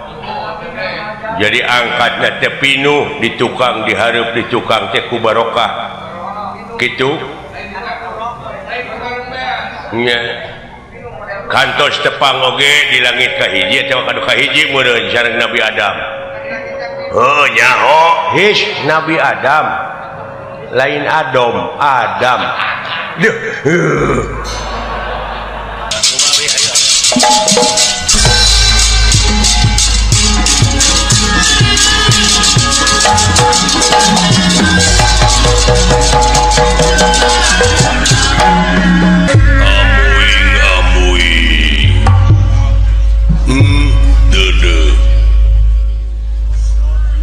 jadi angkatna teh pinuh di tukang dihareup di tukang teh ku barokah kitu nya kantos tepang oge di langit ka hiji teh kadu ka hiji meureun sareng Nabi Adam heuh nyaho his Nabi Adam lain Adam deuh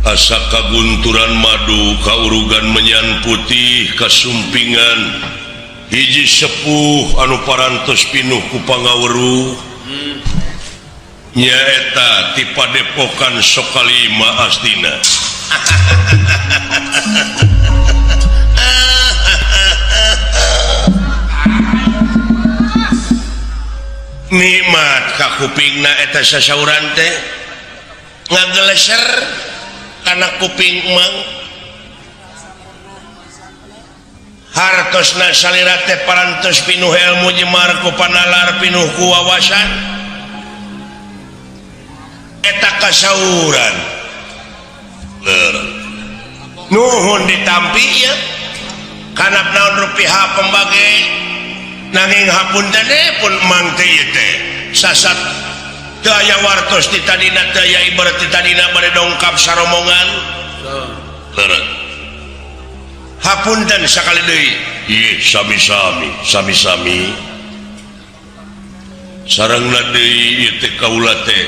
asa kagunturan madu kaurugan menyan putih kasumpingan hiji sepuh anu parantos pinuh ku pangaweruh nyaeta ti padepokan Sokalima astina nikmat ka kupingna eta sasauran teh ngageleser kana kuping mang hartosna salira teh parantos pinuh ilmu jemar ku panalar pinuh ku wawasan eta kasauran nuhun ditampi ya karena naon rupiah pembagai nanging hapunten pun mang teh sasat daya wartos di tadina daya ibarat di tadina bade dongkap saromongan leureut hapunten sakali deui ieu sami-sami sarengna deui ieu teh kaula teh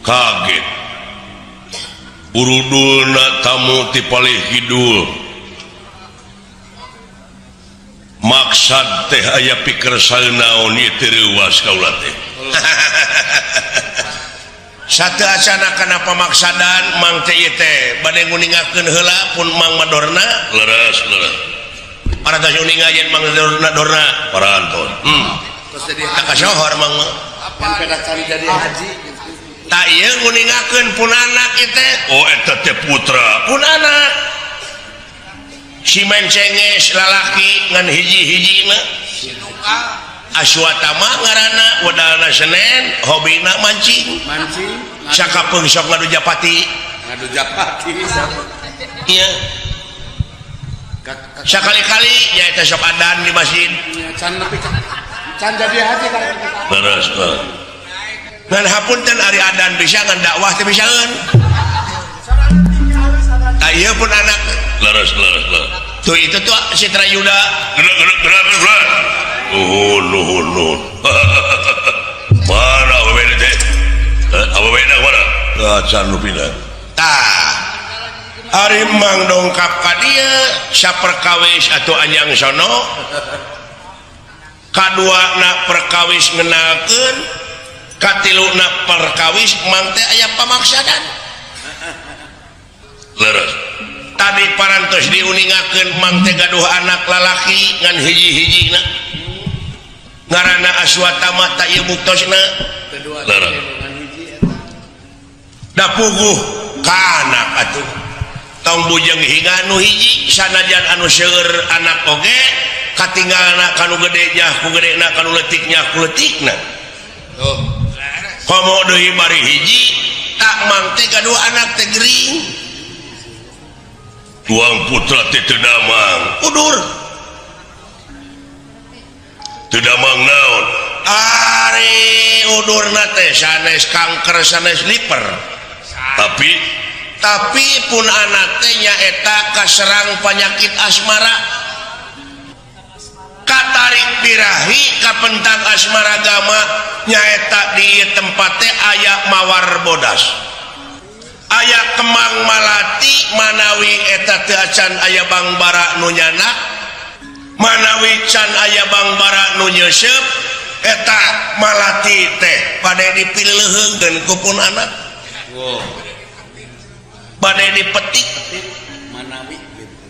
kaget urudulna tamu ti palih kidul maksad teh aya pikir salnaon ieu teh reuwas kaula teh satu acana kana pamaksadan mang teh ieu teh bade nguningakeun heula pun mang madorna leres paratos uningajeun mang madorna parantos terus jadi tak kasohor mang kan pedakan jadi haji tak ieu nguningakeun pun anak ieu teh oh eta teh putra pun anak si mencenges lalaki ngan hiji-hijina Aswatama ngaranna wadalna Senen hobina mancing sakapeung sok ngadu japati iya sakali-kali nyaeta sok adan di masjid can jadi haji leres ngan hapunten ari adan bisa ngan dakwah teh bisaeun ieu pun anak leres tuh itu tuh Citra Yuda gerak nuhun mana awewena teh awewena mana acan nu pindah tah ari mang dongkap ka dieu saperkawis atuh anjang sono kaduana perkawis ngenalkeun katiluna perkawis mang teh aya pamaksadan leres tadi parantos diuningakeun mang teh gaduh anak lalaki ngan hiji-hijina ngaranna Aswatama ta ieu muktosna leres da puguh ka anak atuh tong bujeng hinga nu hiji sanajan anu seueur anak oge katinggalna kanu gede nya ku gedena kanu leutik nya ku leutikna komo deui bari hiji tak mang teh gaduh anak teh gering tuang putra teh teu damang udur teu damang naon ari udurna teh sanes kanker sanes liver tapi pun anak teh nyaeta kaserang penyakit asmara katarik birahi kapentang asmara gama nyaeta di tempat teh aya mawar bodas aya kemang malati manawi eta teu acan aya bangbara nu nyanak manawi can aya bangbara nu nyeuseub eta malati teh bade dipileuheungkeun ku pun anak bade dipetik manawi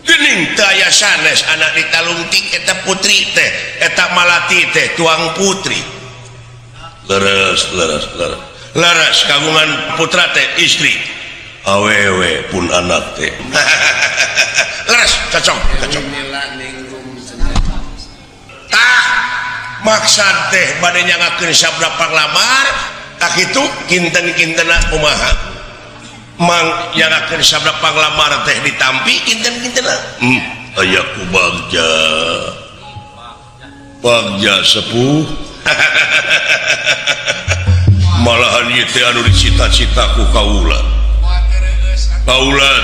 geuning teu aya sanes anak ditalungtik eta putri teh eta malati teh tuang putri leres kagungan putra teh istri awewe pun anak teh leres cocok tah maksad teh bade nyangakeun sabda panglamar tak itu kinten-kintena kumaha mang nyangakeun sabda panglamar teh ditampi kinten-kintena aya ku bagja sepuh malahan ieu teh anu dicita-cita ku kaula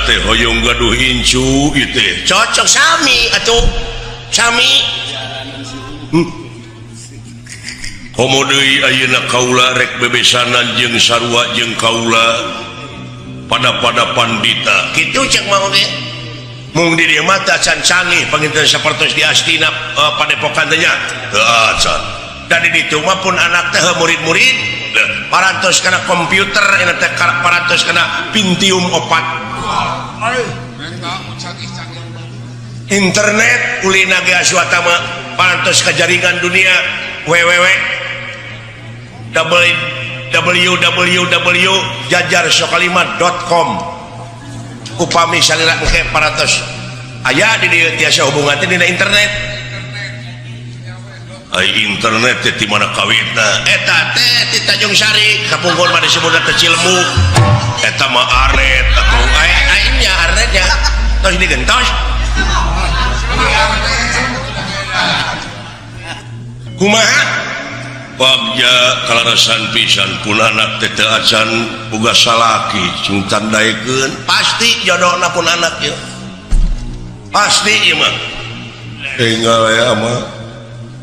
teh hoyong gaduh incu ieu teh cocok sami atuh sami komo deui ayeuna kaula rek bebesanan jeung sarua jeung kaula pada pandita kitu cek mah oge mung di dieu mah teh acan canggih panginten sapertos di Astina padepokan teh nya teu acan dan di ditu mah pun anak teh murid-murid parantos kana komputer eta teh parantos kana Pentium 4 internet ulina ge Aswatama parantos ka jaringan dunia www.jajarsokalimat.com upami salira engke parantos aya di dieu tiasa hubungan teh dina internet internet di mana kawitna eta teh di Tanjung Sari kapungkur mah disebut teh Cilemu eta mah arnet atau aingnya arnetnya tos digentos kumaha bagja kalarasan pisan pun anak teh teu acan boga salaki sing tandaikeun pasti jodohna pun anak ieu pasti ieu mah tinggal ya mah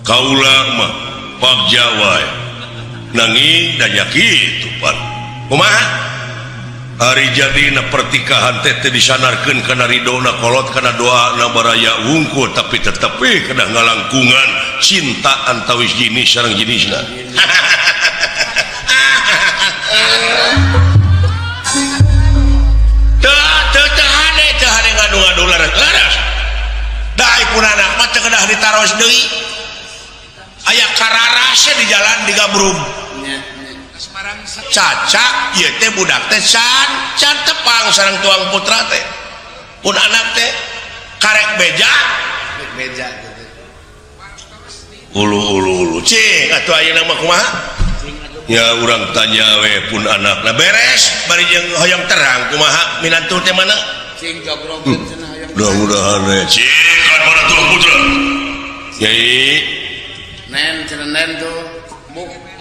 kaula mah bagja wae nanging da nya kitu pan kumaha hari jadina pertikahan teh disanarkeun kana ridona kolot kana doana baraya wungkul tapi tetep kana ngalangkungan cinta antawis jenis sareng jenisna teu hade ngadu-ngadu laras dai pun anak mah teu kedah ditaros deui aya kararase di jalan digabrug caca ieu teh budak teh can tepang sareng tuang putra teh pun anak teh karek beja gitu ulu cing atuh ayeuna mah kumaha ya urang tanya we pun anakna beres bari jeung hoyong terang kumaha minantu teh mana cing jogrogkeun cenah hayang mudah-mudahan we cing kan mana tuang putra nyai nen cenah nen tuh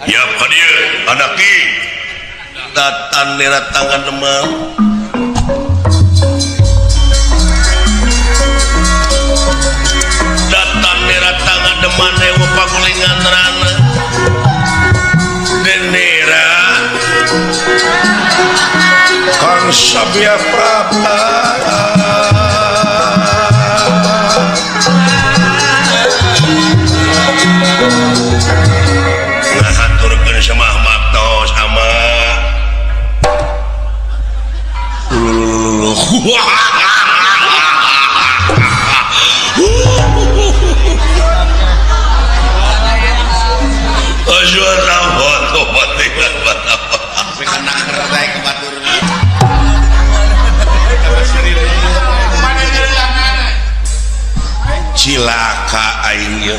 ya ka dieu anaki datan nira tangan demam datan nira tangan demam dewa pagulingan rana denera Kang Sabya Prabha ngahaturkeun samah maktos ama asyara foto batingan tapi kana kerdae ke batur cilaka aing ye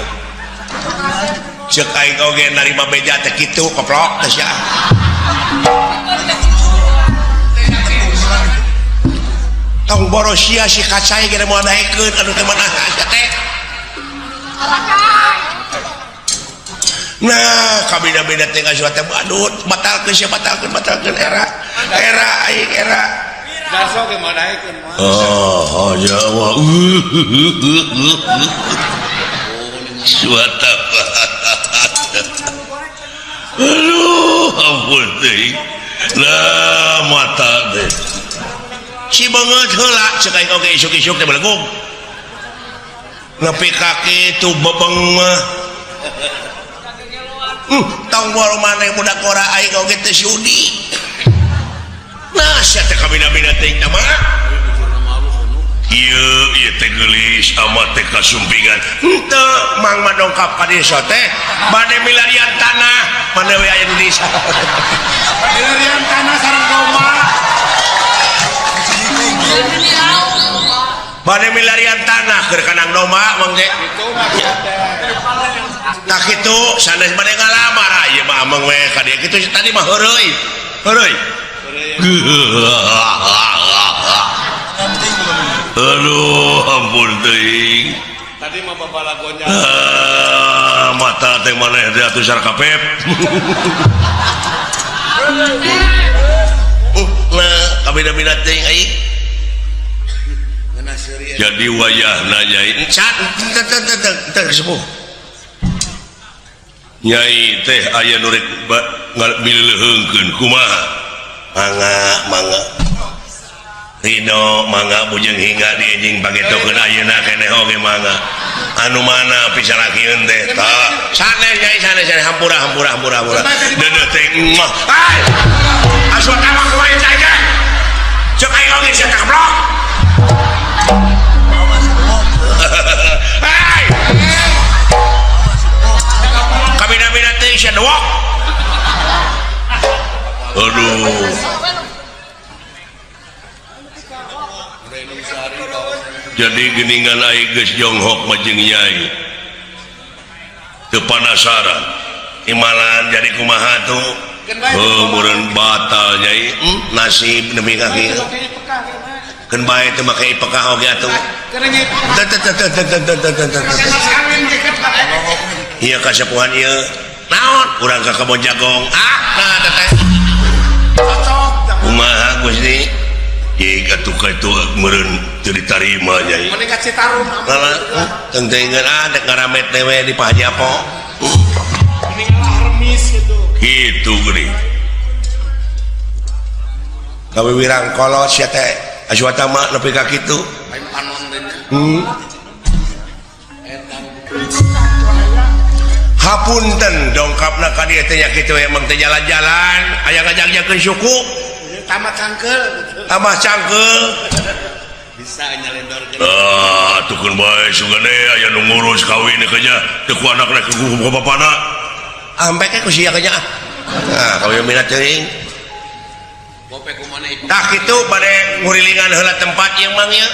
cek aing oge narima beja teh kitu koplok teh sia tong borosia si kacai kira mau daekeun anu teh mana aja teh nah kabeda-beda teh ngasuat teh badut batalkeun sia batalkeun era aing era gaso ge madaekeun mah oh Jawa suata aduh ampun teh lah mata teh si banget heula cek aing oge isuk-isuk teh belegug nepi kaki tu bebeng mah tong bol maneh budak ora aing oge teh sudi nah sia teh kabina-bina teh mah ieu teh geulis amat teh kasumpingan henteu mang madongkap ka desa teh bade milarian tanah mana we aya di desa milarian tanah sareng koma bade milarian tanah keur kanang domba mangge itu mah teh tak kitu sanes bade ngalamar ieu mah ameng we ka dieu kitu tadi mah heureuy aduh ampun teuing tadi mah babalagonnya mata teh maneh teh atuh sarkapep nah kabina-bina teh aing ngeuna seuri jadi wayahna nyai encan teh sepuh nyai teh aya nu rek mileuheungkeun kumaha mangga Rino mangga bujeng hingga dianjing pagetokeun ayeuna keneh oge mangga anu mana pisalakieun teh tah sanes nyai sanes hampura deudeuh teh mah ai asup awak kumaha cai teh ceuk aing oge sia kablok ai kabina-bina teh sia dewok aduh jadi geningan aing geus jonghok mah jeung nyai penasaran imalan jadi kumaha tuh meureun batal jadi nasib demi kaki kan bae teu make pekah oge atuh ieu kasepuhan ieu naon urang ka kebon jagong nah teteh kumaha Gusti jika tuh itu meureun teu ditarima nyai meningkat Citarum teu teuingeun dek ngaramet dewe di Pajapo meninggal Hermis gitu gitu geuning gawe wirang kolot sia teh Aswatama nepi ka kitu lain panon deui hapunten dongkapna ka dieu teh nya kitu emang teh jalan-jalan aya ngajak-jakeun suku tamat cangkeul tambah cangkeul bisa nyalendorkeun tukun bae sugane aya nu ngurus kawin ke nya teu ku anakna ke bapana ampe ke ku sia ke nya nah kawin minat teuing bope kumana ibu tah kitu bade ngurilingan heula tempat ieu mang nya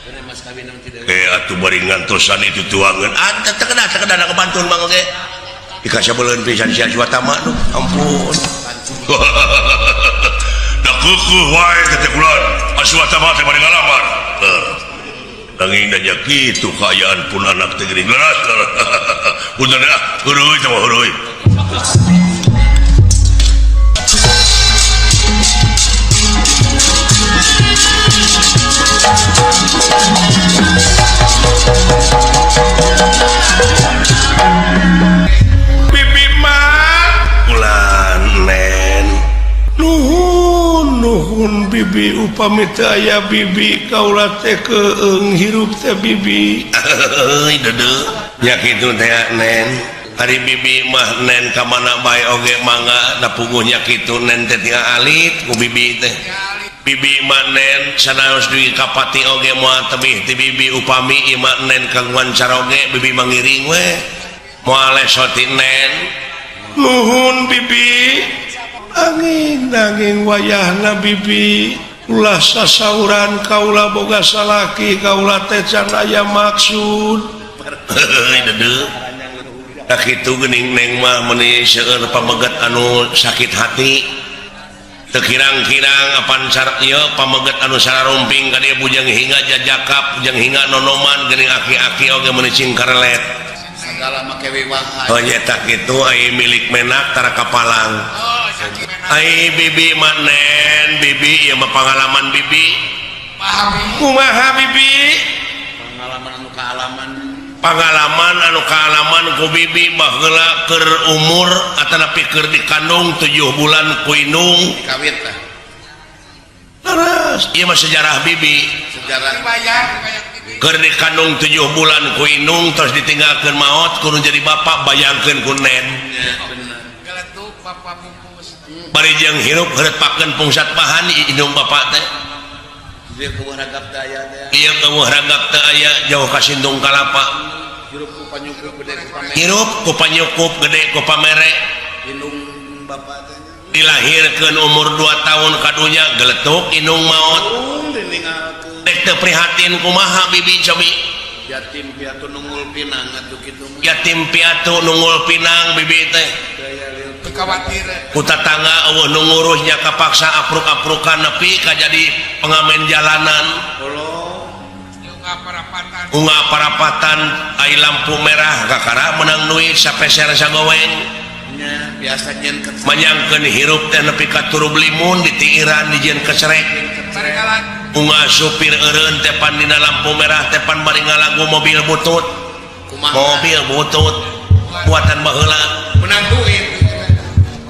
kene mas kawin nang tidak atuh bari ngantosan itu tuangeun teu kebantun mang oge dikasabeuleun pisan sia Aswatama nu ampun da keukuh wae teh kulan Aswatama teh bari ngalamar nanging da nya kitu kaayaan pun anak teh geuning leras punten heureui teh heureui bibi mah ulan nen nuhun bibi upami teu aya bibi kaula teh keung hirup teh bibi euy deudeu nya kitu teh nen ari bibi mah nen ka mana bae oge mangga da puguhnya kitu nen teh tinggal alit ku bibi teh bibi mah nen sanaos duwi kapati oge moal tebih ti bibi upami ieu mah nen kagungan caroge bibi mangiring we moal lesoti nen nuhun bibi angin wayahna bibi ulah sasauran kaula boga salaki kaula teh can aya maksud deudeu da kitu geuning neng mah meuni seueur pameget anu sakit hati teu kirang-kirang apan syarat ieu pameget anu sararumping ka dieu bujang hinga jajakap bujang hinga nonoman geuning aki-aki oge meuni cingkarlet segala make wiwahan oh nyata kitu ai milik menak tara kapalang ai bibi manen bibi ieu mah pangalaman bibi kumaha bibi pengalaman anu kaalaman ku bibi baheula keur umur atanapi keur dikandung 7 bulan ku indung kawit tah terus ieu mah sejarah bibi sejarah keur dikandung 7 bulan ku indung terus ditinggalkeun maot kudu jadi bapak bayangkeun ku nen galetuk bapak bungkus bari jeung hirup heurepakeun pungsat bahan indung bapak teh dia keueuh ragap teh aya teh ieu keueuh ragap teu aya jauh ka sindung kalapa hirup ku panyukup gede ku pamere hirup ku panyukup gede ku pamere indung bapak teh dilahirkeun umur 2 tahun kadunya geletuk indung maot diningalkeun dek teu prihatin kumaha bibi cobi yatim piatu nungul pinang atuh kitu mah yatim piatu nungul pinang bibi teh khawatir ku tatangga eueuh nu ngurusnya kapaksa apruk-aprukan nepi ka jadi pengamen jalanan unggah parapatan ai lampu merah kakara menang duit sapeser sagoweng nya biasa nyen ket manyangkeun hirup teh nepi ka turub limun ditiiran dijieun kecerek barengalan unggah supir eureun teh pan dina lampu merah teh pan bari ngalagu mobil butut mobil butut buatan baheula menang duit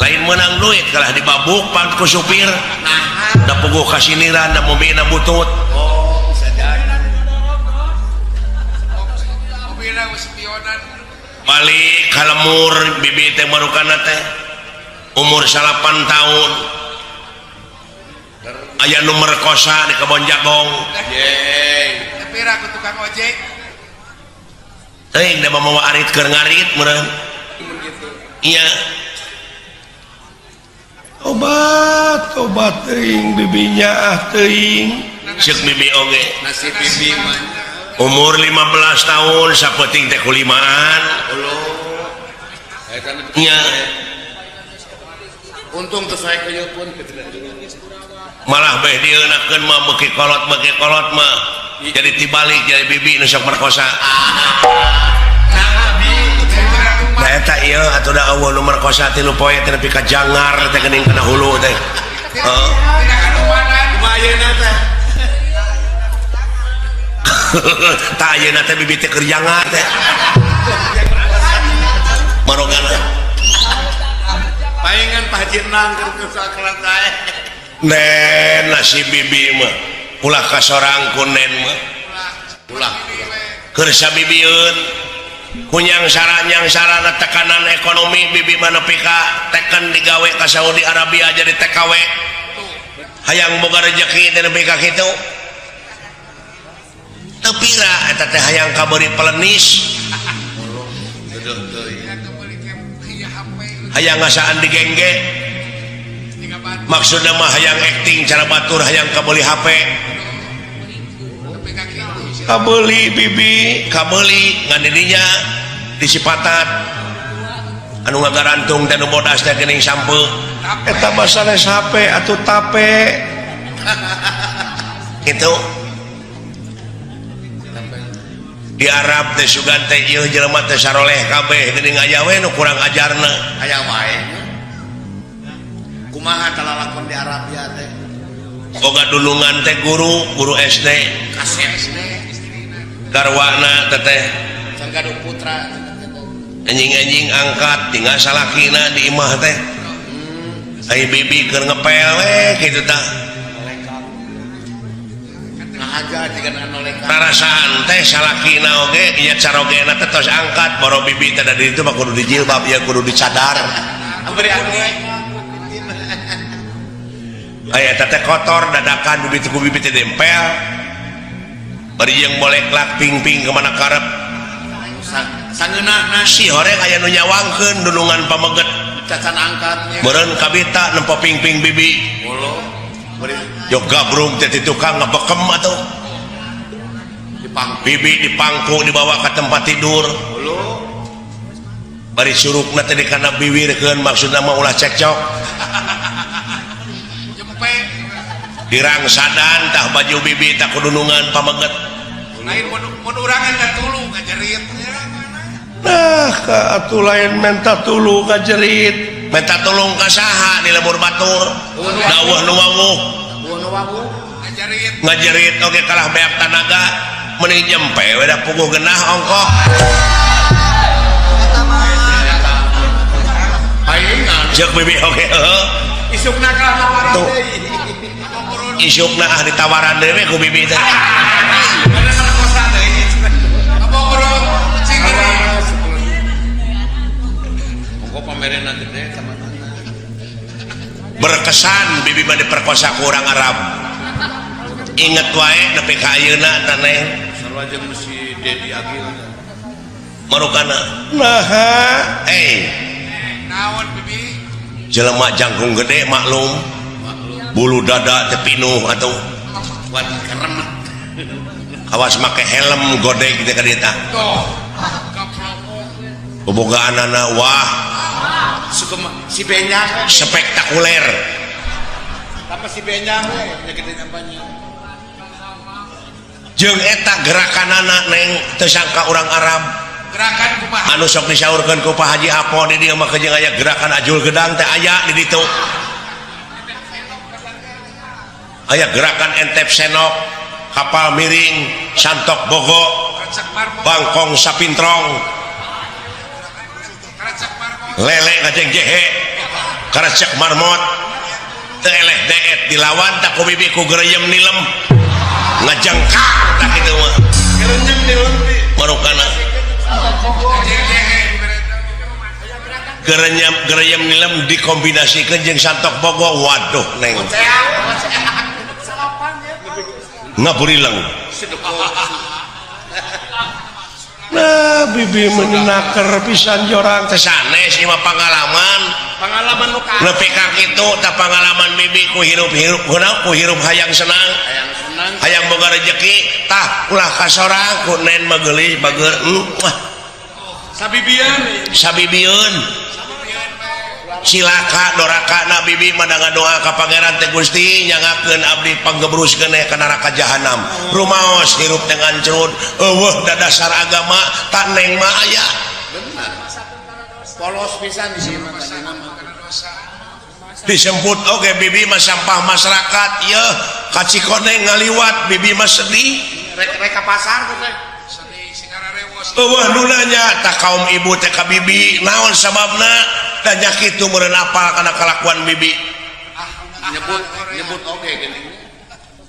lain menang duit kalah dibabuk pan ku supir nah da puguh kasiniran da mobilna butut oh bisa jadi mobilna spionan balik kalemur bibi teh marukana teh umur 8 tahun aya nu merkosa di kebon jagong yeay tapi ra ku tukang ojek teuing da mamawa arit keur ngarit meureun iya obat teuing bibinya teuing ceuk bibi oge nasib bibi mah umur 15 tahun sapeting teh kulimaan nya untung tuh saya kaya pun malah beh dieunakeun mah beuki kolot mah jadi tibalik jadi bibi nu sok merkosa nah eta ieu atuh da eueuh nu merkosa 3 poe teh nepi ka jangar teh geuning kana hulu teh heeh lumayan teh tah ayeuna teh bibi teh keur jangar teh marogana palingan Pak Haji Nang keur sakrat ae nen nasi bibi mah ulah kasorang ku nen mah ulah keur sabibieun kunyang sarana tekanan ekonomi bibi mah nepi ka teken digawe ka Saudi Arabia jadi TKW hayang boga rezeki teh nepi ka kitu teu pira eta teh hayang kabeuri pelenis hayang ngasaan digengge maksudna mah hayang acting cara batur hayang kabeuli HP kabeuli bibi kabeuli ngan didinya disipatat anu ngagarantung teh nu bodas teh geuning sampeu eta basana HP atuh tape kitu di Arab teh sugan teh ieu jelema teh saroleh kabeh geuning aya we nu kurang ajarna aya wae kumaha kalalakon di Arabia teh boga dulungan teh guru SD kaset garwana teteh Sanggaduk Putra anjing-anjing angkat tinggal salakina di imah teh ai bibi keur ngepel we kitu tah ngahaja jeung anolekan rarasaan teh salakina oge ieu carogena teh tos angkat boro bibi teh dari itu mah kudu dijilbab ya kudu dicadar beri anu aya teh kotor dadakan bibi tuku bibi teh dempel bari yang boleh klak ping-ping kemana karep sangeunana si horeng aya nu nyawangkeun dulungan pameget cacan angkatnya meureun kabita nempo ping-ping bibi ulo beri jog gabrung teh tukang ngabekem atuh dipangku bibi dipangku dibawa ke tempat tidur ulo bari surukna teh dikana biwirkeun maksudna mah ulah cekcok jempe dirangsadan tah baju bibi tah kudunungan pameget lain mun urang enda tulu ngajerit nah ka atuh lain menta tulu ngajerit menta tulung ka saha di lemur batur dawuh nu wawuh ngajerit oge kalah beak tanaga mending jempe we da puguh genah ongkoh ayeuna ceuk bibi oge heuh isukna kalah tawaran tuh deui isukna ah ditawaran deui ku bibi teh pamerena gede teman-teman berkesan bibi mah diperkosa ku urang Arab inget wae nepi ka ayeuna tah neng sarua jeung si Dedi Agil marukana naha naon bibi jelema jangkung gede maklum bulu dada teh pinuh atuh kuat keremet awas make helm godeg teh ka dieu tah toh kaplok bobogaanana wah suka si Benyang spektakuler apa si Benyang we gede apanya jeung eta gerakanana neng teu sangka urang Arab gerakan kumaha anu sok disaurkeun ku Pak Haji Apo di dieu mah jeung aya gerakan ajul gedang teh aya di ditu aya gerakan entep senok kapal miring santok bogo recek marmot bangkong sapintrong recek marmot lele ngajeng jehe karecek marmot teu eleh deet dilawan tak ku bibi ku gereyem nilem ngajengkak tak kitu mah kerenyem di leumpih marukana gereyem nilem dikombinasikeun jeung santok bogo waduh neng ngaburileng nah bibi menyenaker pisan jorang teh sanes ieu mah pangalaman nu ka nepi ka kitu tah pangalaman bibi ku hirup-hirup ku hirup hayang senang hayang senang hayang boga rezeki tah ulah kasorang ku nen mah geulis bageur sabibian sabibieun silaka dorakana bibi madanga doa ka Pangeran teh Gusti nyangakeun abdi panggebruskeun ka neraka jahanam rumaos hirup dengan cerut eueuh da dasar agama tak neng mah aya benar polos pisan di sini disebut oke bibi mah sampah masyarakat ya ka Cikoneng ngaliwat bibi mah sedih rek ka pasar teh eueuh nu nanya tak kaum ibu teh ka bibi naon sababna dan nyakitu meureun apal kana kalakuan bibi nyebut oke gini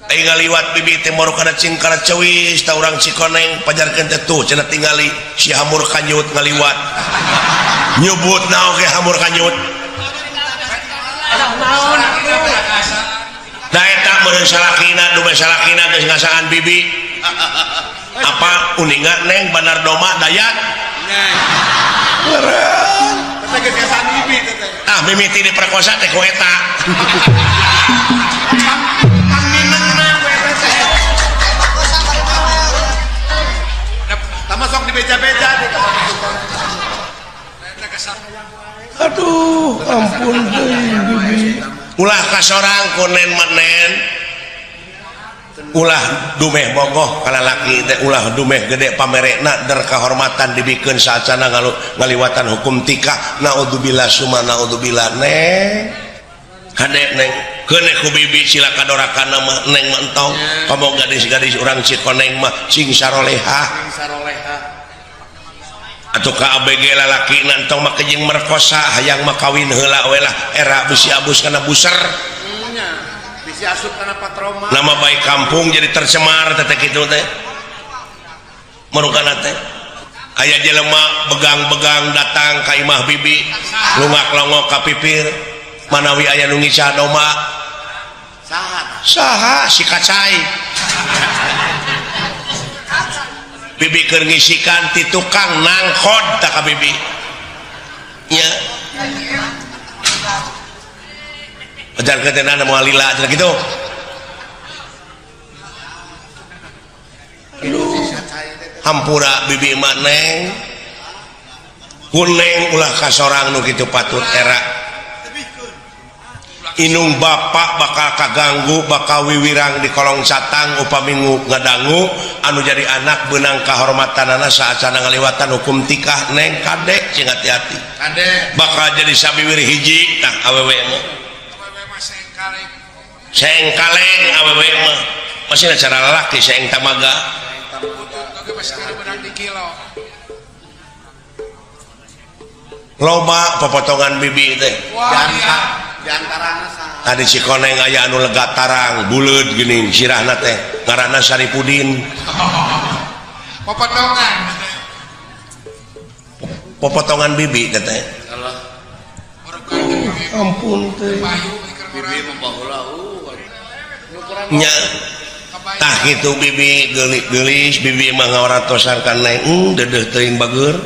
ai ngaliwat bibi teh moro kana cingkara ceuwis ta urang Cikoneng pajarkeun teh tuh cenah tingali si hamur kanyut ngaliwat nyebut na oge hamur kanyut da eta meureun salakina dume salakina geus ngasaan bibi apa uninga neng Bandar Doma Dayat teh geus ngasaan bibi teh ah mimiti diperkosa teh ku eta sama sok di beja-beja di aduh ampun bibi ulah kasorang kunen manen ulah dumeh bogoh kalau laki teh ulah dumeh gede pamerekna der kahormatan dibikeun saacana ngaliwatan hukum tikah naudzubillah summa naudzubillah neng hadek neng keuneh ku bibi silaka dorakana mah neng mentong kamu gadis-gadis urang Cikoneng mah sing saroleha atuh ka ABG lalaki nantong mah kejing merkosa hayang mah kawin heula we lah era bisi abus kana buser bisi asup kana patroma nama baik kampung jadi tercemar teh kitu teh marukana teh aya jelema begang-begang datang ka imah bibi lungak-longok ka pipir manawi aya nu ngisah doma saha si kacai bibi keur ngisikan ti tukang nangkod tak ka bibi nya ajar ketenan moal lila ajar gitu hampura bibi mak neng kuneng ulah kasorang nu kitu patut era inung bapak bakal kaganggu bakal wiwirang di kolong catang upami ngadangu anu jadi anak benang kahormatanana saat sana ngaliwatan hukum tikah neng kadek cing hati-hati kadek bakal jadi sabiwir hiji tah awewe mah seng kaleng awewe mah masih ada cara lelaki seng tamaga loba pepotongan bibi teh di antarana saha tadi Cikoneng aya anu lega tarang buleud geuning sirahna teh ngaranna Saripudin popotongan bibi teh ampun teh bibi membaheula nya tah kitu bibi geulis bibi mah ngawaratosan ka neng deudeuh teuing bageur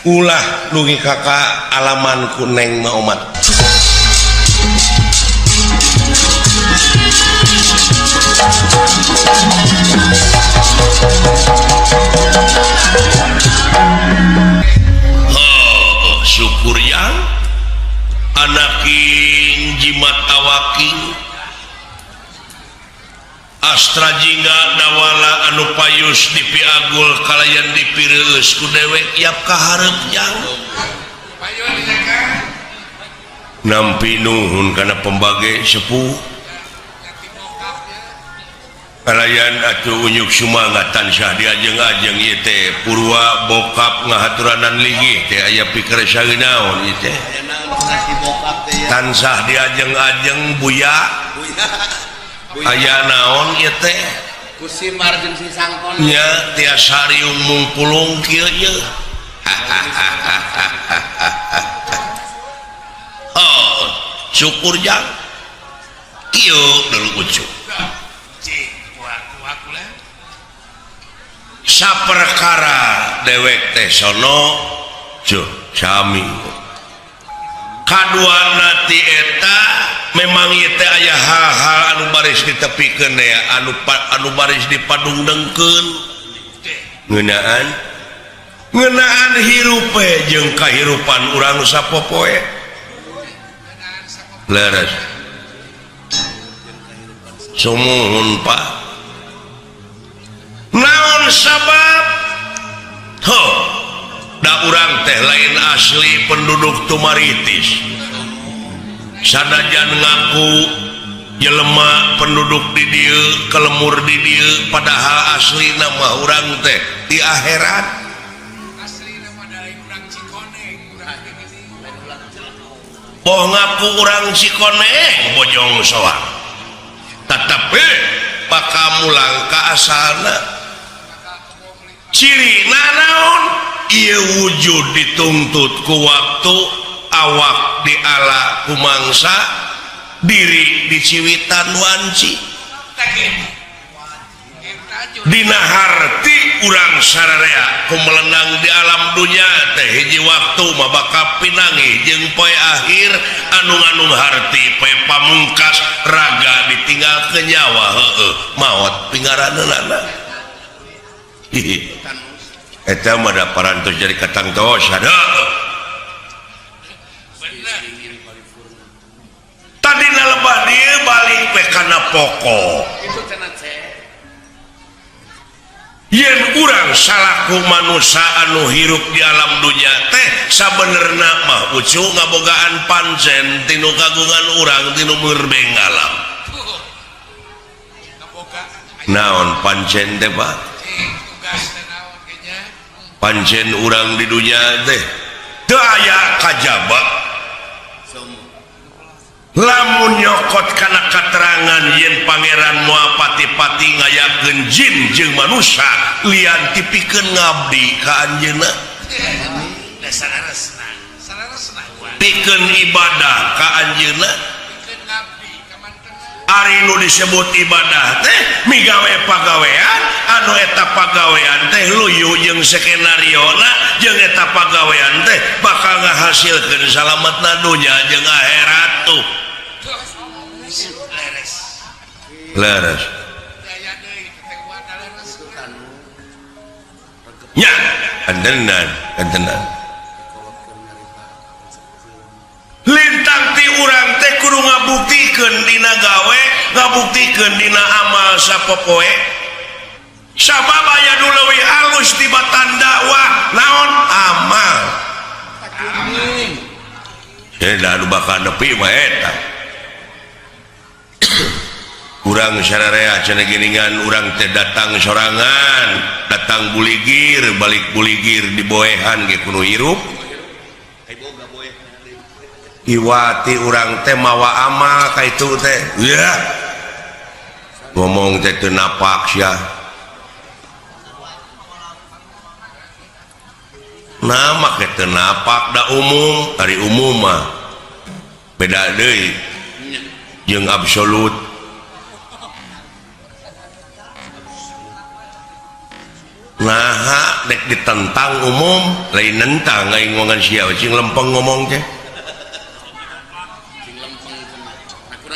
ulah dugi kakak alaman ku neng mah umat syukur yang anakin jimat awaking astra jingga dawala anu payus di piagul kalayan dipireus ku dewek yap kaharep yang nampi nuhun kana pembage sepuh kalayan atuh unyuk sumangat tansah diajeng-ajeng ieu teh purwa bokap ngahaturanan linggih teh aya pikeun saeunaon ieu teh tansah diajeng-ajeng buya aya naon ieu teh kusimar jeung si sangkon nya tiasa riung mungpulung kieu nya oh syukur jang kieu dulu ucuk saperkara dewek teh sono cuh sami kaduana ti eta memang ieu teh aya hal-hal anu baris ditepikeun ya anu baris dipadungdengkeun ngeunaan hirup jeung kahirupan urang sapopoe leres sumuhun Pak naon sabab da urang teh lain asli penduduk Tumaritis sanajan ngaku jelema penduduk di dieu kelemur di dieu padahal asli nama urang teh di akhirat boh ngaku urang Cikoneng bojong soang tetapi pakamulang ka asalna ciri naon ieu wujud dituntut ku waktu awak diala ku mangsa diri di Ciwitan wanci dina harti urang sararea ku melenang di alam dunya teh hiji waktu mah bakal pinangi jeung poe akhir anu harti poe pamungkas raga ditinggal ke nyawa maot pingaranana eta mah da parantos jadi katang tos ada tadi lebah dia balik ke kana pokok yen urang salaku manusia anu hirup di alam dunya teh sabenerna mah ucu ngabogaan pancen tinu kagungan urang tinu merbeng alam naon pancen teh Pak pancen urang di dunya teh teu aya kajaba lamun nyokot kana katerangan yen pangeran moal pati-pati ngayakeun jin jeung manusia lian tipikeun ngabdi ka anjeunna pikeun ibadah ka anjeunna ari nu disebut ibadah teh migawe pagawean anu eta pagawean teh luyu jeung skenariona jeung eta pagawean teh bakal ngahasilkeun salametna dunya jeung akhirat tuh leres nya antenan lintang ti urang teh kudu ngabuktikeun dina gawe ngabuktikeun dina amal sapopoe sabab aya nu leuwih alus tibatan dakwah naon amal da nu bakal nepi mah eta urang sararea cenah geuningan urang teh datang sorangan datang buligir balik buligir di boehan ge kudu hirup iwati urang teh mawa amal ka itu teh ya ngomong teh teu napak sia nama ke teu napak da umum ari umum mah beda deui jeung absolut nah dek ditentang umum lain nentang aing ngomongan sia cing lempeng ngomong teh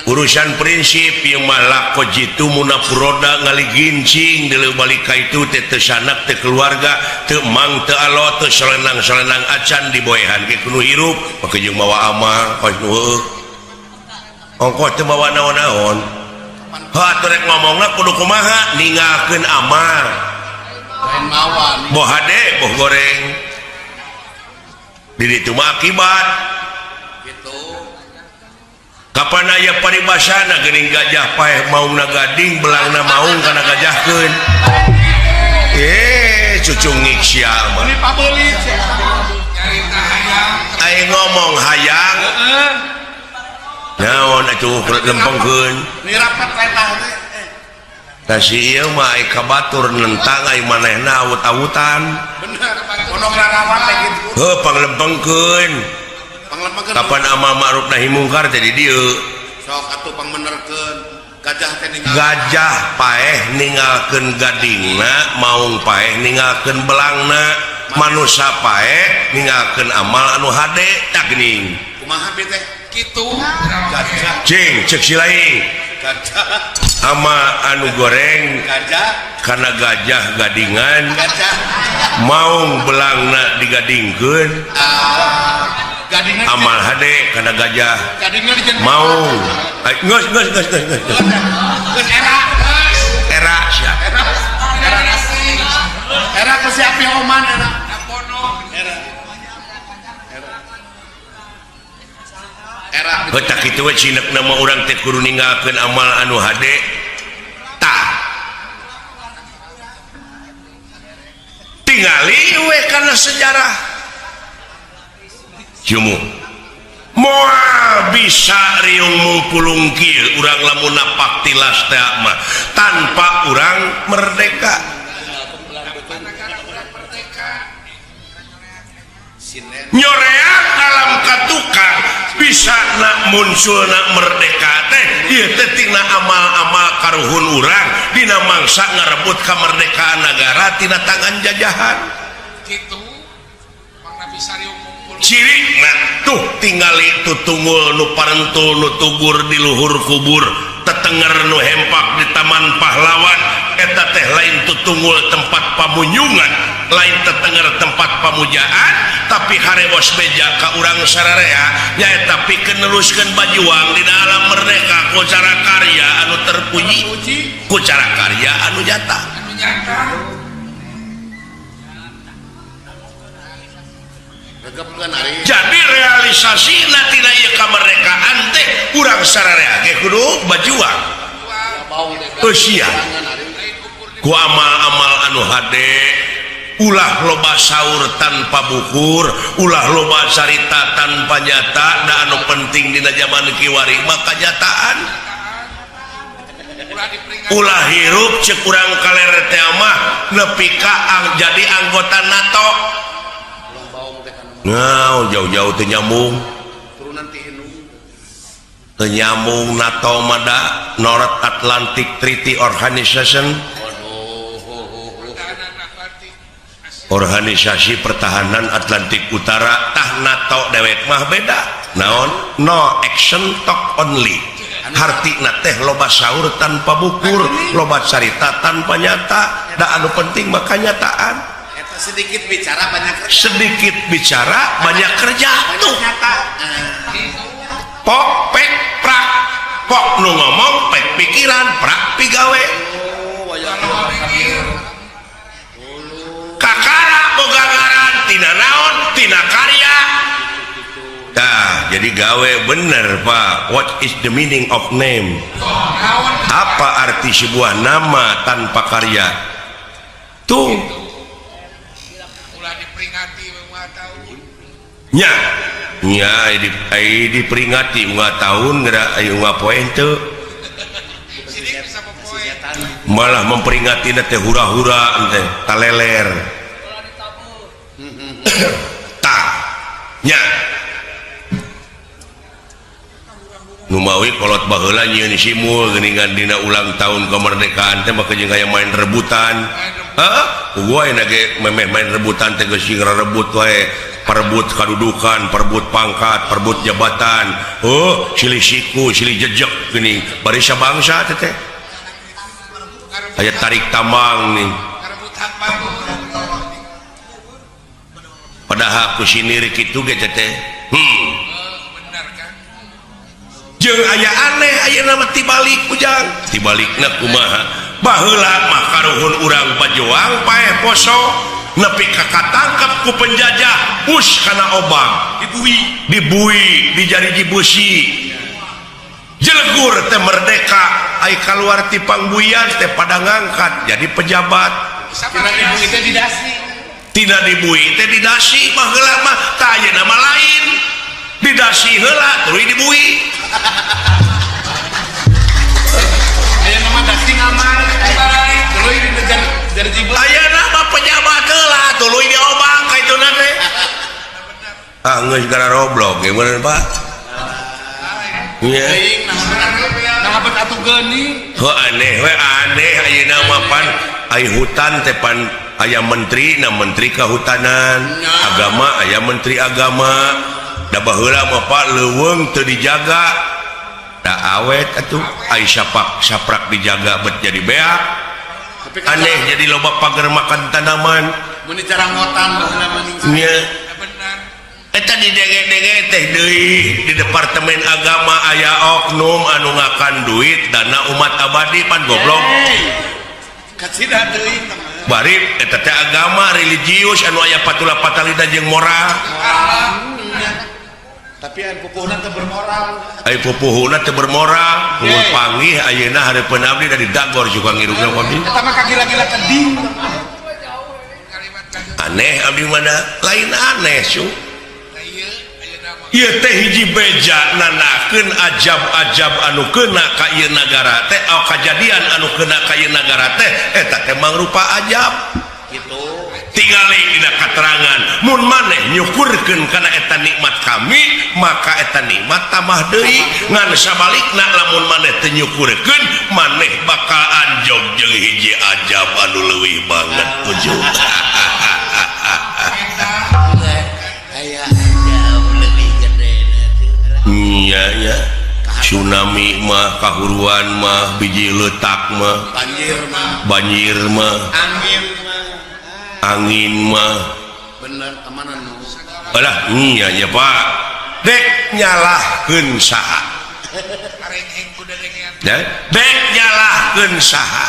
urusan prinsip yang malah kojitu munafuroda ngali gincing dulu balik ka itu teh teu sanak teh keluarga teu mang teu alo teu solenang acan di boehan ge kudu hirup make jeung mawa amal pas nu heueuh ongkos teu bawa naon-naon ha atuh rek ngomongna kudu kumaha ninggalkeun amal boh hade boh goreng di ditu mah akibat kapan aya paribasana geuning gajah paeh maungna gading belangna maung kana gajahkeun cucu ngik sia mah aya ngomong hayang naon atuh lempengkeun nirapat eta tah si ieu mah ai kabatur nentang ai manehna awut-awutan bener pondok rarawan teh kitu heuh panglempengkeun kapan amal ma'ruf nahi mungkar teh di dieu sok atuh pangbenerkeun gajah teh ninggal gajah paeh ninggalkeun gadingna maung paeh ninggalkeun belangna manusia paeh ninggalkeun amal anu hade tak geuning kumaha bi teh kitu gajah cing ceuk si lain gajah ama anu goreng gajah karena gajah gadingan gajah maung belangna digadingkeun Gadingna amal hade kana gajah gadingna di jenderal. mau geus Geus era sia era ke si api oman era. Era eta kitu we cinek nama urang teh kudu ninggalkeun amal anu hade tah tingali we kana sejarah jumu moal bisa riung mungkulung kieu urang lamun napak tilas teh mah tanpa urang merdeka nyoreak alam katukang bisa nak muncul nak merdeka teh ieu teh tina amal-amal karuhun urang dina mangsa ngarebut kamerdekaan negara tina tangan jajahan gitu Bang Nabi Sariung ngumpul cirikna tuh tingali tutunggul nu parentul nu tugur di luhur kubur tetenger nu hempak di taman pahlawan eta teh lain tutunggul tempat pamunyungan lain tetenger tempat pamujaan tapi harewos beja ka urang sararea nyaeta pikeun neluskeun bajuang di dalam merdeka ku cara karya anu terpuji ku cara karya anu nyata jadi realisasi tina ieu kamerdekaan teh urang sararea ge kudu bajuang eusia ku amal-amal anu hade ulah loba saur tanpa bukur ulah loba carita tanpa nyata da anu penting dina zaman kiwari mah kanyataan ulah hirup ceuk urang kalere teh mah nepi ka jadi anggota NATO ngau jauh-jauh teu nyambung teu nyambung NATO mada North Atlantic Treaty Organization Organisasi Pertahanan Atlantik Utara tah NATO dewek mah beda naon no action talk only hartina teh loba saur tanpa bukur loba carita tanpa nyata da anu penting mah kanyataan Eta sedikit bicara banyak kerja. sedikit bicara banyak kerja tuh pok pek prak pok nu ngomong pek pikiran prak pigawe kakara boga ngaran tina naon tina karya dah jadi gawe bener Pak what is the meaning of name apa arti sebuah nama tanpa karya tuh ulah diperingati bunga tahun nya nya diperingati bunga tahun geura aya bunga poe teu sini bisa popoe malah memperingati teh hura-hura teh taleler tah nya nu mawi kolot baheula nyieun simul geuningan dina ulang tahun kemerdekaan teh maka jeung aya main rebutan heeh gua aya ge memeh main rebutan teh geus rebut wae perebut kadudukan perebut pangkat perebut jabatan oh silih siku silih jejeg geuning bari sabangsa teh aya tarik tambang nih ngarebut hak bangun padahal ku sinirik kitu ge teh benar kan jeung aya aneh aya nama tibalik ujang tibalikna kumaha baheula mah karuhun urang pajuang paeh poso nepi ka katangkep ku penjajah us kana obang dibui di jariji besi jelegur teh merdeka ai kaluar ti pangbuyan teh pada ngangkat jadi pejabat Kira ibu itu didasi. tidak dibui teh didasi mah heula mah tah aya nama lain didasi heula tuluy dibui Aya nama dasi ngaman. Tuluy dikejar dari jibla. aya nama pejabat heula tuluy diobang kaituna teh ah geus gara roblok ge bener Pak nya Teuing nangabeut atuh geuning. heuh aneh we aneh ayeuna mah pan aya hutan teh pan aya menteri na menteri kehutanan agama aya menteri agama da baheula mah Pak leuweung teu dijaga da awet atuh aya saprak dijaga bet jadi beak Tapi kan aneh jadi loba pager makan tanaman mun cara ngotan baheula mah ning. nya benar eta didenge-denge teh deui di Departemen Agama aya oknum anu ngakan duit dana umat abadi pan goblok. Kacida deui Bari eta teh agama religius anu aya patula patalida jeung moral. tapi anu pupuhna teu bermoral. Ai pupuhuna teu bermoral, mun panggih ayeuna hareupeun abdi da didagor juga ngirungna abdi. Eta mah kagila-gila teding. Aneh abdi mana lain aneh su. Ieu teh hiji beja nanakeun ajab-ajab anu keuna ka ieu nagara teh kajadian anu keuna ka ieu nagara teh eta teh mangrupa ajab Gitu. tingali dina katerangan mun maneh nyukurkeun kana eta nikmat kami maka eta nikmat tambah deui ngan sabalikna lamun maneh teu nyukurkeun maneh bakal anjog jeung hiji ajab anu leuwih banget ujug. Iya ya tsunami mah kahuruan mah biji letak mah banjir mah angin mah bener kemana nu alah iya ya Pak dek nyalahkeun saha dek nyalahkeun saha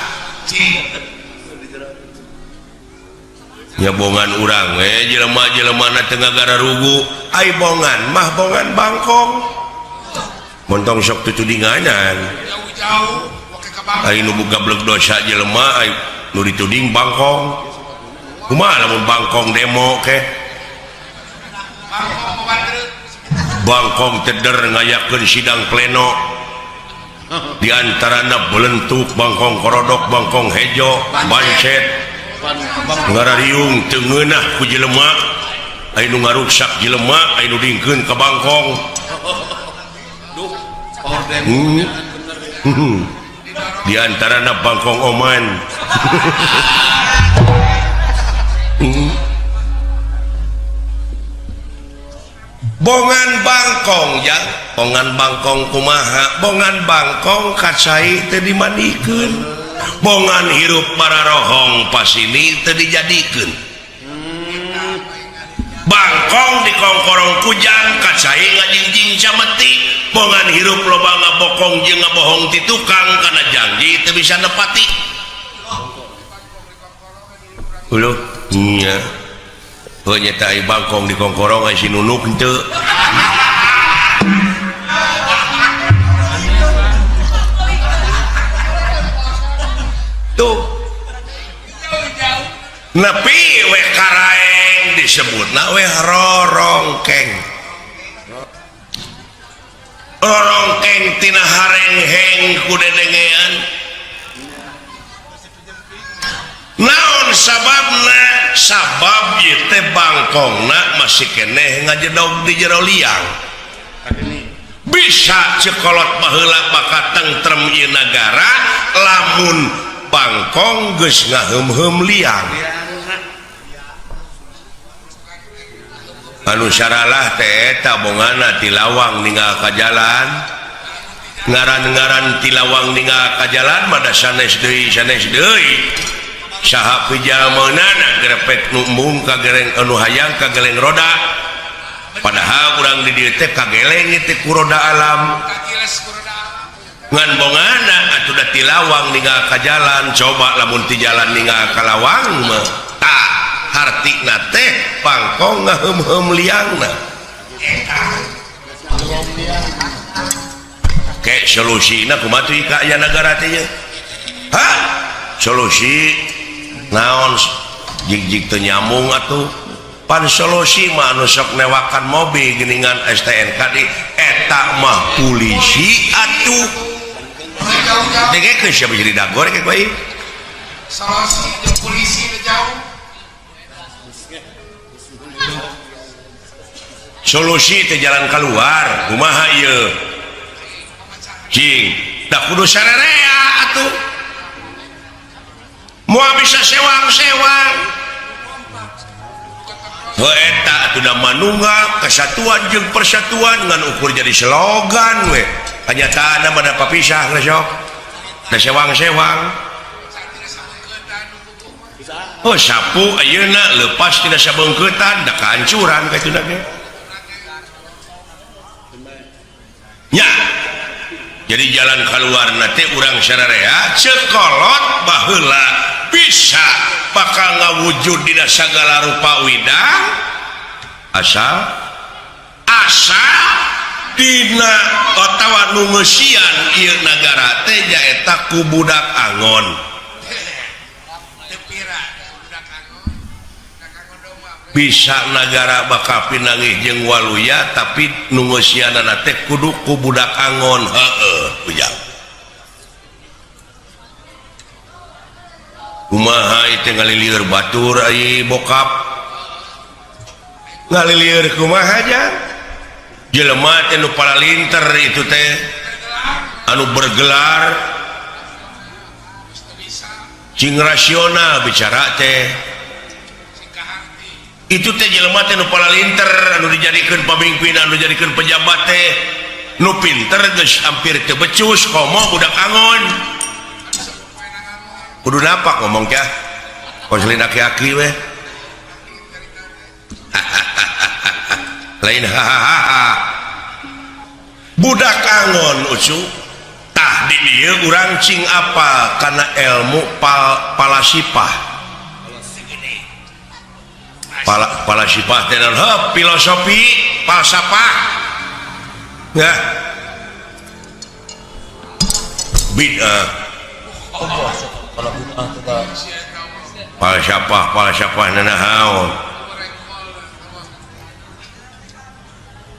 nyabongan urang jelema-jelema teu ngagara rugu ai bongan mah bongan bangkong montong sok tutudinganan ai nu boga bleg dosa jelema ai nu dituding bangkong kumaha lamun bangkong demo ke bangkong teder ngayakeun sidang pleno di antarana belentuk bangkong korodok bangkong hejo bancet ngarariung teu ngeunah ku jelema aya nu ngaruksak jelema aya nu dingkeun ka bangkong di antarana bangkong oman bongan bangkong ya bongan bangkong kumaha bongan bangkong kacai teu dimandikeun bongan hirup pararohong pas ini teu dijadikeun bangkong di kongkorong kujang kacai ngajingjing cameti bongan hirup loba ngabokong jeung ngabohong ti tukang kana janji teu bisa nepati uluh nya heuh nyata ai bangkong di kongkorong ai si nunuk henteu tuh nepi we karaeng disebutna we rorongkeng rorongkeng tina harengheng ku dedengean naon sababna sabab ieu teh bangkongna masih keneh ngajedog di jero liang bisa cekolot baheula bakat tentrem ieu nagara lamun bangkong geus ngaheum-heum liang anu saralah teh eta bongana ti lawang ninggal ka jalan ngaran-ngaran ti lawang ninggal ka jalan mah da sanes deui saha pijalmaana grepek nu embung ka gereng anu hayang ka geleng roda padahal urang di dieu teh kageleng teh ku roda alam ngan bongana atuh da ti lawang ninggal ka jalan coba lamun ti jalan ninggal ka lawang mah tah hartina teh bangkong ngaheum-heum liangna ke solusina kumaha teh ka aya nagara teh ha solusi naon jig-jig teu nyambung atuh pan solusi mah anu sok newakan mobil geuningan STNK di eta mah polisi atuh dege siapa jadi dagor kayak gue solusi jeung polisi teh jauh solusi teh jalan keluar kumaha ieu jing da kudu sarerea atuh moal bisa sewang-sewang eta atuh da manunggal kesatuan jeung persatuan ngan ukur jadi slogan we kenyataan mah da papisah geus sok da sewang-sewang oh sapu ayeuna leupas tina sabeungkeutan da kahancuran kitu na ge nya jadi jalan keluar nanti urang sararea cekolot baheula bisa bakal ngawujud dina sagala rupa widang asal dina otawa nu ngeusian ieu nagara teh nyaeta ku budak angon bisa negara bakal pinangih jeung waluya tapi nu ngeusianana teh kudu ku budak angon heueuh ujang kumaha ieu ngalilieur batur ai bokap ngalilieur kumaha aja jelema teh nu paralinter itu teh anu bergelar cing rasional bicara teh itu teh jelema teh nu paralinter anu dijadikeun pamimpin anu dijadikeun pejabat teh nu pinter geus hampir teu becus komo budak angon kudu napak ngomong teh konselin aki-aki we lain hahaha budak angon ucu tah di dieu urang cing apa kana ilmu palasipah palasipah teh filosofi falsafah ya bid'ah falsafah nanahaun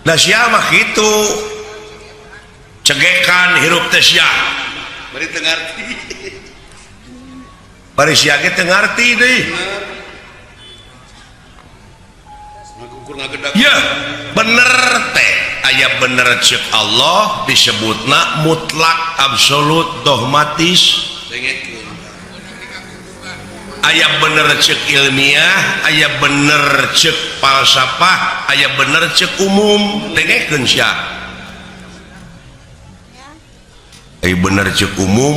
da sia mah kitu cegekan hirup teh sia bari teu ngarti bari sia ge teu ngarti deui ya bener teh aya bener cek Allah disebutna mutlak absolut dogmatis aya bener cek ilmiah aya bener cek falsafah aya bener cek umum dengekeun sia aya bener cek umum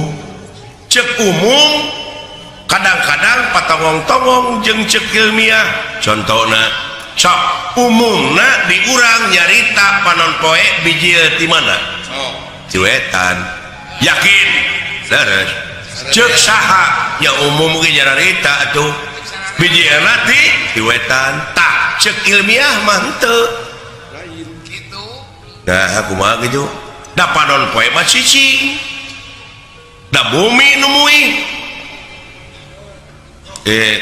kadang-kadang patongong-tongong jeung cek ilmiah contohna sok umumna di urang nyarita panon poe biji di mana di wetan yakin leres cek saha nya umum ge nyarita atuh biji nanti di wetan tak cek ilmiah mah henteu kitu nah kumaha gitu da panon poe mah cicing da bumi nu muih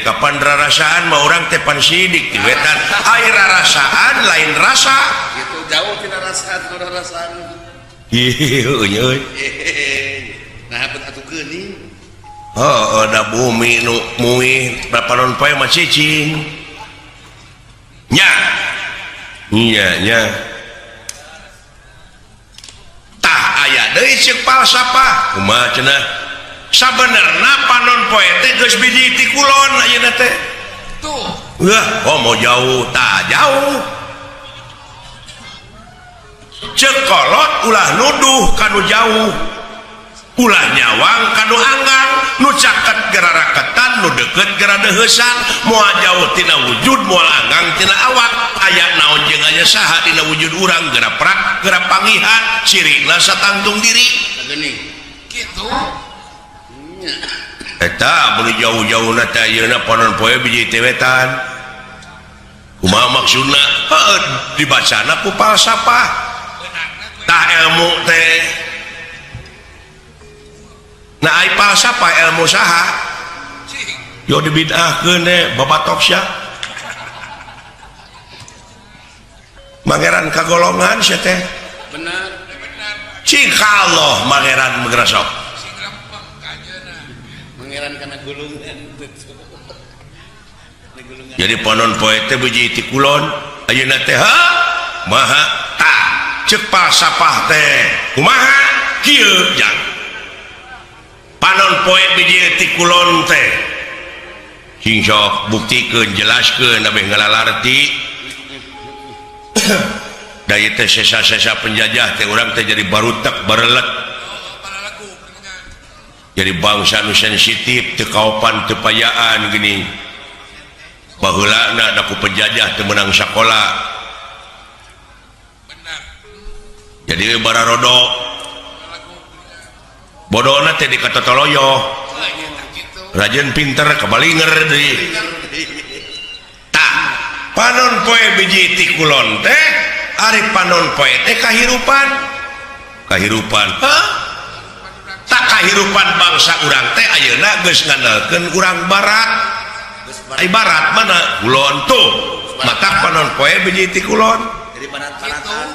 kapan rarasaan mah orang tepan sidik di wetan air rarasaan lain rasa gitu jauh tina rasaan ku rarasaan ieu euy nah atuh geuning da bumi nu muih panon poe mah cicing nya tah aya deui ceuk falsafah kumaha cenah sabenerna panon poe teh geus biji ti kulon ayeuna teh tuh mau jauh tah jauh ceuk kolot ulah nuduh kanu jauh ulah nyawang kanu anggang nu caket gerara ketan nu deukeut gerara deheusan moal jauh tina wujud moal anggang tina awak aya naon jeung aya saha dina wujud urang geura prak geura pangihan cirina satangtung diri geuning gitu eta beli jauh-jauh nate ayeuna panon poe biji tewetan kumaha maksudna heuh dibacana ku falsafah tah ilmu teh nah ai falsafah ilmu saha yo dibid'ahkeun teh babatok sia mangeran kagolongan sia teh bener cing Allah mangeran Microsoft pangeran kana gulungan jadi panon poe teh biji ti kulon ayeuna teh maha tah ceuk falsafah teh kumaha kieu jang panon poe biji ti kulon teh sing sok buktikeun jelaskeun abeh ngalalarti da ieu teh sesa-sesa penjajah teh urang teh jadi barutek barelet jadi bangsa nu sensitif teu kaopan teu payaan gini baheulana da ku penjajah teu meunang sakola jadi bararodo bodona teh dikatotoloyo rajin pinter kebalinger deui tah panon poe biji ti kulon teh ari panon poe teh kahirupan tak kahirupan bangsa urang teh ayeuna geus ngandalkeun urang barat ai barat mana kulon tuh mata panon poe biji ti kulon Jadi barat-baratan.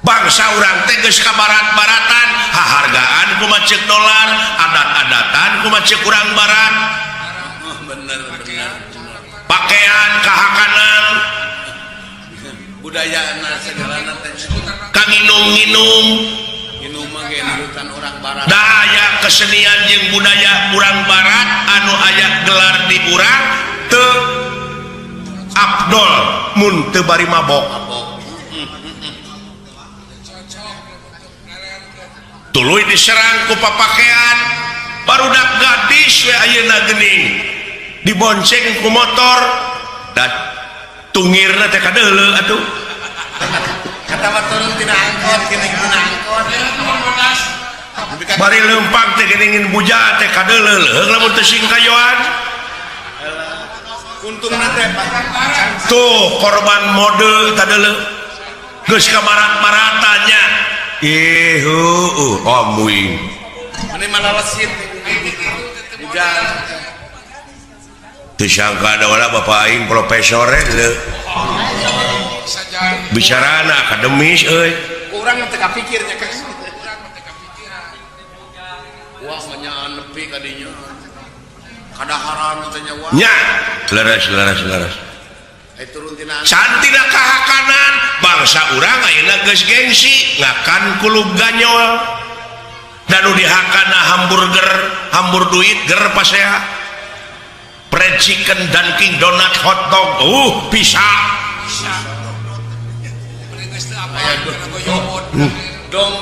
bangsa urang teh geus ka barat-baratan hahargaan kumaha ceuk dolar adat-adatan kumaha ceuk urang barat Bener. pakaian kahakanan Budaya segala nanti. kanginum-nginum Minum mah ge nurutan orang barat. daya kesenian jeung budaya urang barat anu aya gelar di urang teu afdol mun teu bari mabok tuluy diserang ku papakean barudak gadis we ayeuna geuning dibonceng ku motor dan tungirna teh kadeuleu atuh Kata mah turun tina angkot, kini tina angkot. bari leumpang teh geuning buja teh kadeuleu leuheung lamun teu sing kayoan Untung nanti tuh korban mode kadeuleu geus ka barat-baratannya omuing ini malah lesit. Hujan. teu sangka ada wala bapak aing profesor leuh bicarana akademis euy Orang teu kapikirnya kan. Wah menyaan nepi ka dinya. Kadaharan teh nya wah. nya leres Turun tina angkot. santina kahakanan bangsa urang ayeuna geus gengsi ngakan kulub ganyol dan nu dihakana hambur duit ger pasea fried chicken Dunkin donut hotdog bisa Dong.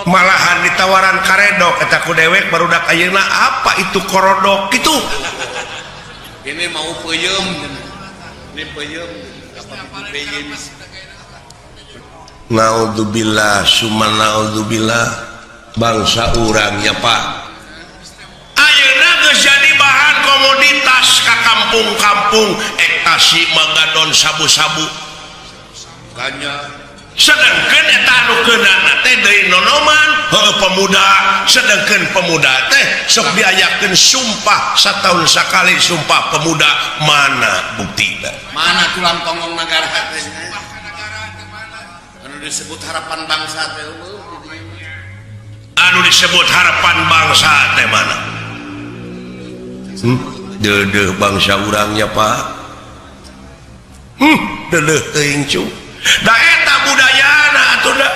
malahan ditawaran karedok eta ku dewek barudak ayeuna apa itu korodok gitu Ini mau peuyeum. Ini peuyeum. Apa peuyeum? naudzubillah summa naudzubillah bangsa urangnya Pak ayeuna geus jadi bahan komoditas ka kampung-kampung ekstasi magadon sabu-sabu Ganja. sedangkan eta anu keunana teh deui nonoman pemuda sedangkan pemuda teh sok diayakeun sumpah satahun sakali sumpah pemuda mana buktina Mana tulang punggung negara teh? Anu disebut harapan bangsa teh. anu disebut harapan bangsa teh mana deudeuh bangsa urangnya Pak deudeuh teuing cu da eta budayana atuh da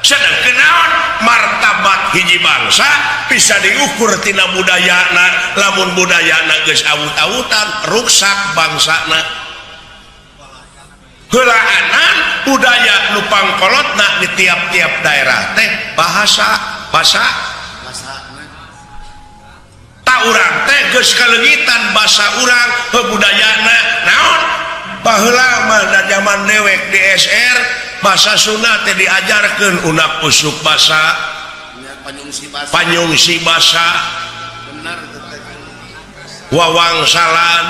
sedangkeun naon martabat hiji bangsa bisa diukur tina budayana lamun budayana geus awut-awutan ruksak bangsana heulaanan budaya nu pangkolotna di tiap-tiap daerah teh bahasa ta urang teh geus kaleungitan basa urang budayana naon baheula mah da zaman dewek di SR basa Sunda teh diajarkeun unak usuk basa panyungsi basa Benar wawangsalan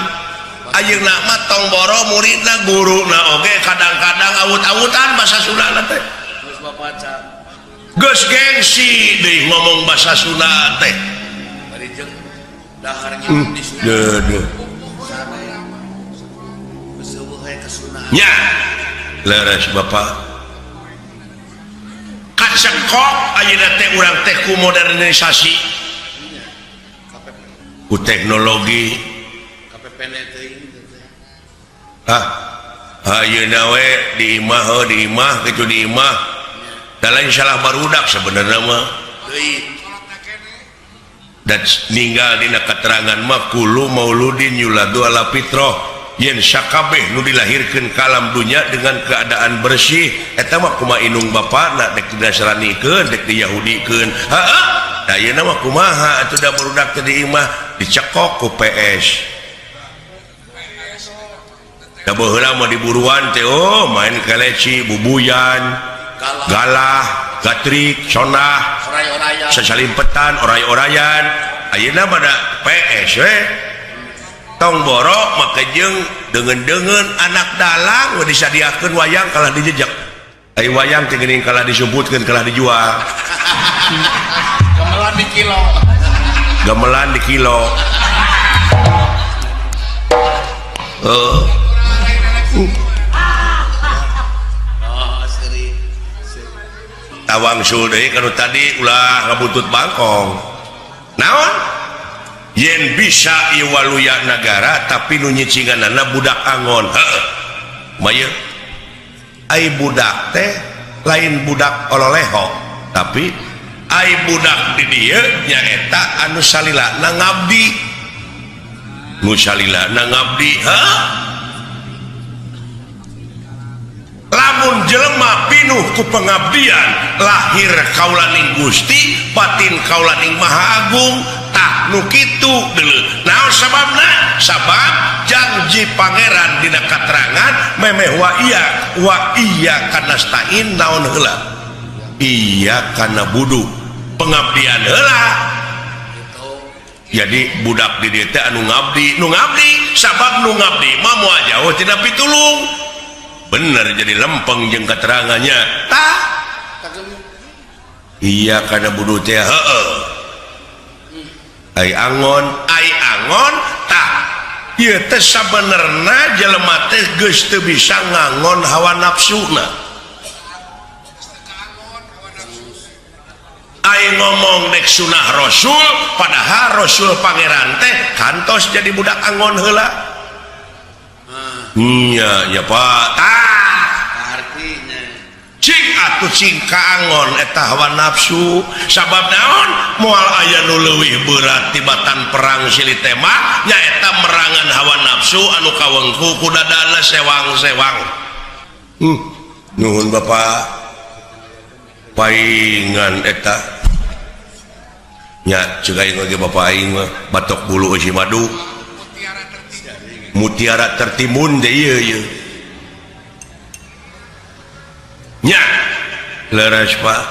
ayeuna mah tong boro muridna guruna oge kadang-kadang awut-awutan basa Sunda teh Terus baca geus gengsi deui ngomong basa Sunda teh bari jeung daharnya di Sunda. deudeuh Beuseuh we ka Sunda. nya leres Bapak kacengkok ayeuna teh urang teh ku modernisasi ku teknologi KPPN teh. ayeuna we di imah kitu di imah da lain salah barudak sebenarnya mah Deui. dan ninggal dina keterangan mah kulu mauludin yuladu ala fitrah yen sakabeh nu dilahirkeun ka alam dunya dengan keadaan bersih eta mah kumaha inung bapana dek dinasranikeun dek diyahudikeun da ayeuna mah kumaha atuh da barudak teh di imah dicekok ku PS da baheula mah diburuan teh main keleci bubuyan galah gatrik sonah oray-orayan sasalimpetan oray-orayan ayeuna mah da PS we tong borok make jeung deungeun-deungeun anak dalang disadiakeun wayang kalah dijejak ai wayang teh geuning kalah disumputkeun kalah dijual gamelan di kilo tawang sul deui kanu tadi ulah ngabutut bangkong naon yen bisa ieu waluya nagara tapi nu nyicinganana budak angon heuh maya ai budak teh lain budak ololeho tapi ai budak di dieu nyaeta anu salilana ngabdi nu salilana ngabdi heuh lamun jelema pinuh ku pengabdian lahir kaulaning Gusti batin kaulaning Maha Agung tah nu kitu deuleu naon sababna sabab janji pangeran dina katerangan memeh wa iya kana stain naon heula iya kana budu pengabdian heula jadi budak di dieu teh anu ngabdi sabab nu ngabdi mah moal jauh tina pitulung bener jadi lempeng jeung keterangannya tah iya kana budu teh heueuh ai angon tah ieu teh sabenerna jelema teh geus teu bisa ngangon hawa nafsuna ai ngomong dek sunah rasul padahal rasul pangeran teh kantos jadi budak angon heula nya Pak artinya cing atuh cing kaangon eta hawa nafsu sabab naon moal aya nu leuwih berat tibatan perang silih teh mah nyaeta merangan hawa nafsu anu kawengku ku dadana sewang-sewang nuhun Bapak paingan eta nya ceuk aing ge Bapak aing mah batok bulu eusi madu mutiara tertimbun deh iya nya leres Pak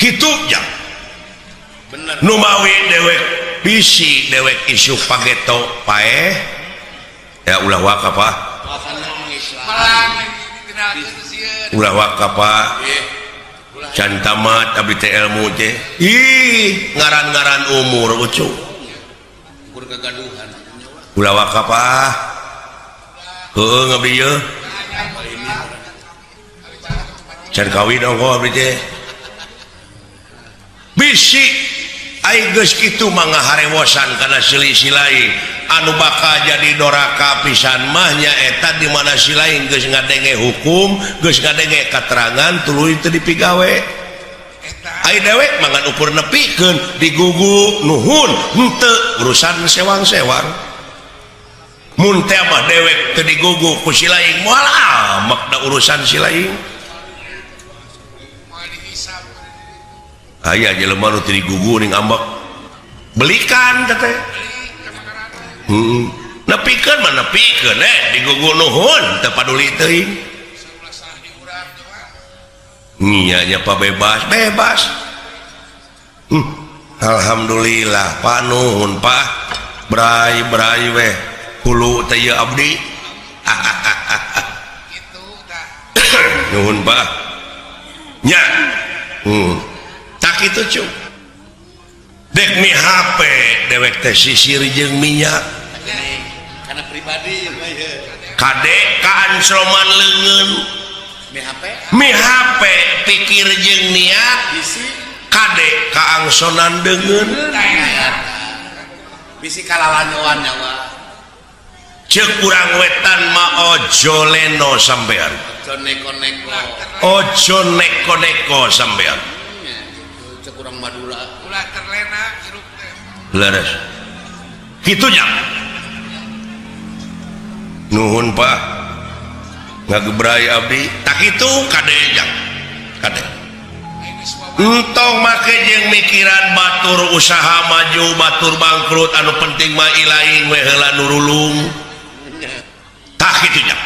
gitu ya bener numawi dewek bisi dewek isu pageto paeh ya ulah waka Pak ulah waka Pak can tamat abdi teh ilmu teh ih ngaran-ngaran umur ucu kegaduhan ulah waka Pak heueuh ngabdi yeuh can kawin ongko abdi teh bisi ai geus kitu mah ngaharewosan kana silih-silaing anu bakal jadi doraka pisan mah nyaeta di mana silaing geus ngadenge hukum geus ngadenge katerangan tuluy teu dipigawe ai dewek mangan ukur nepikeun digugu nuhun henteu urusan sewang-sewang mun teh mah dewek teu digugu ku silaing moal amak da urusan silaing aya jelema nu teu digugu ning ambek belikan teh nepikeun mah nepikeun digugu nuhun teu paduli teuing nya Pak bebas alhamdulillah Pak nuhun Pak brai weh hulu teh ieu abdi nuhun Pak nya tak kitu cu dek mi HP dewek teh sisir jeung minyak kana pribadi kade kaansloman leungeun mi HP pikir jeung niat kade kaangsonan deungeun bisi kalalanyoan nyawa ceuk urang wetan mah ojo leno sampean ojo neko-neko sampean ceuk urang Madura ulah terlena hirup teh leres kitu nya nuhun Pak ngagebrai abdi tak itu kade jang kade entong make jeung mikiran batur usaha maju batur bangkrut anu penting mah ilaing we heula nurulung tah kitu nya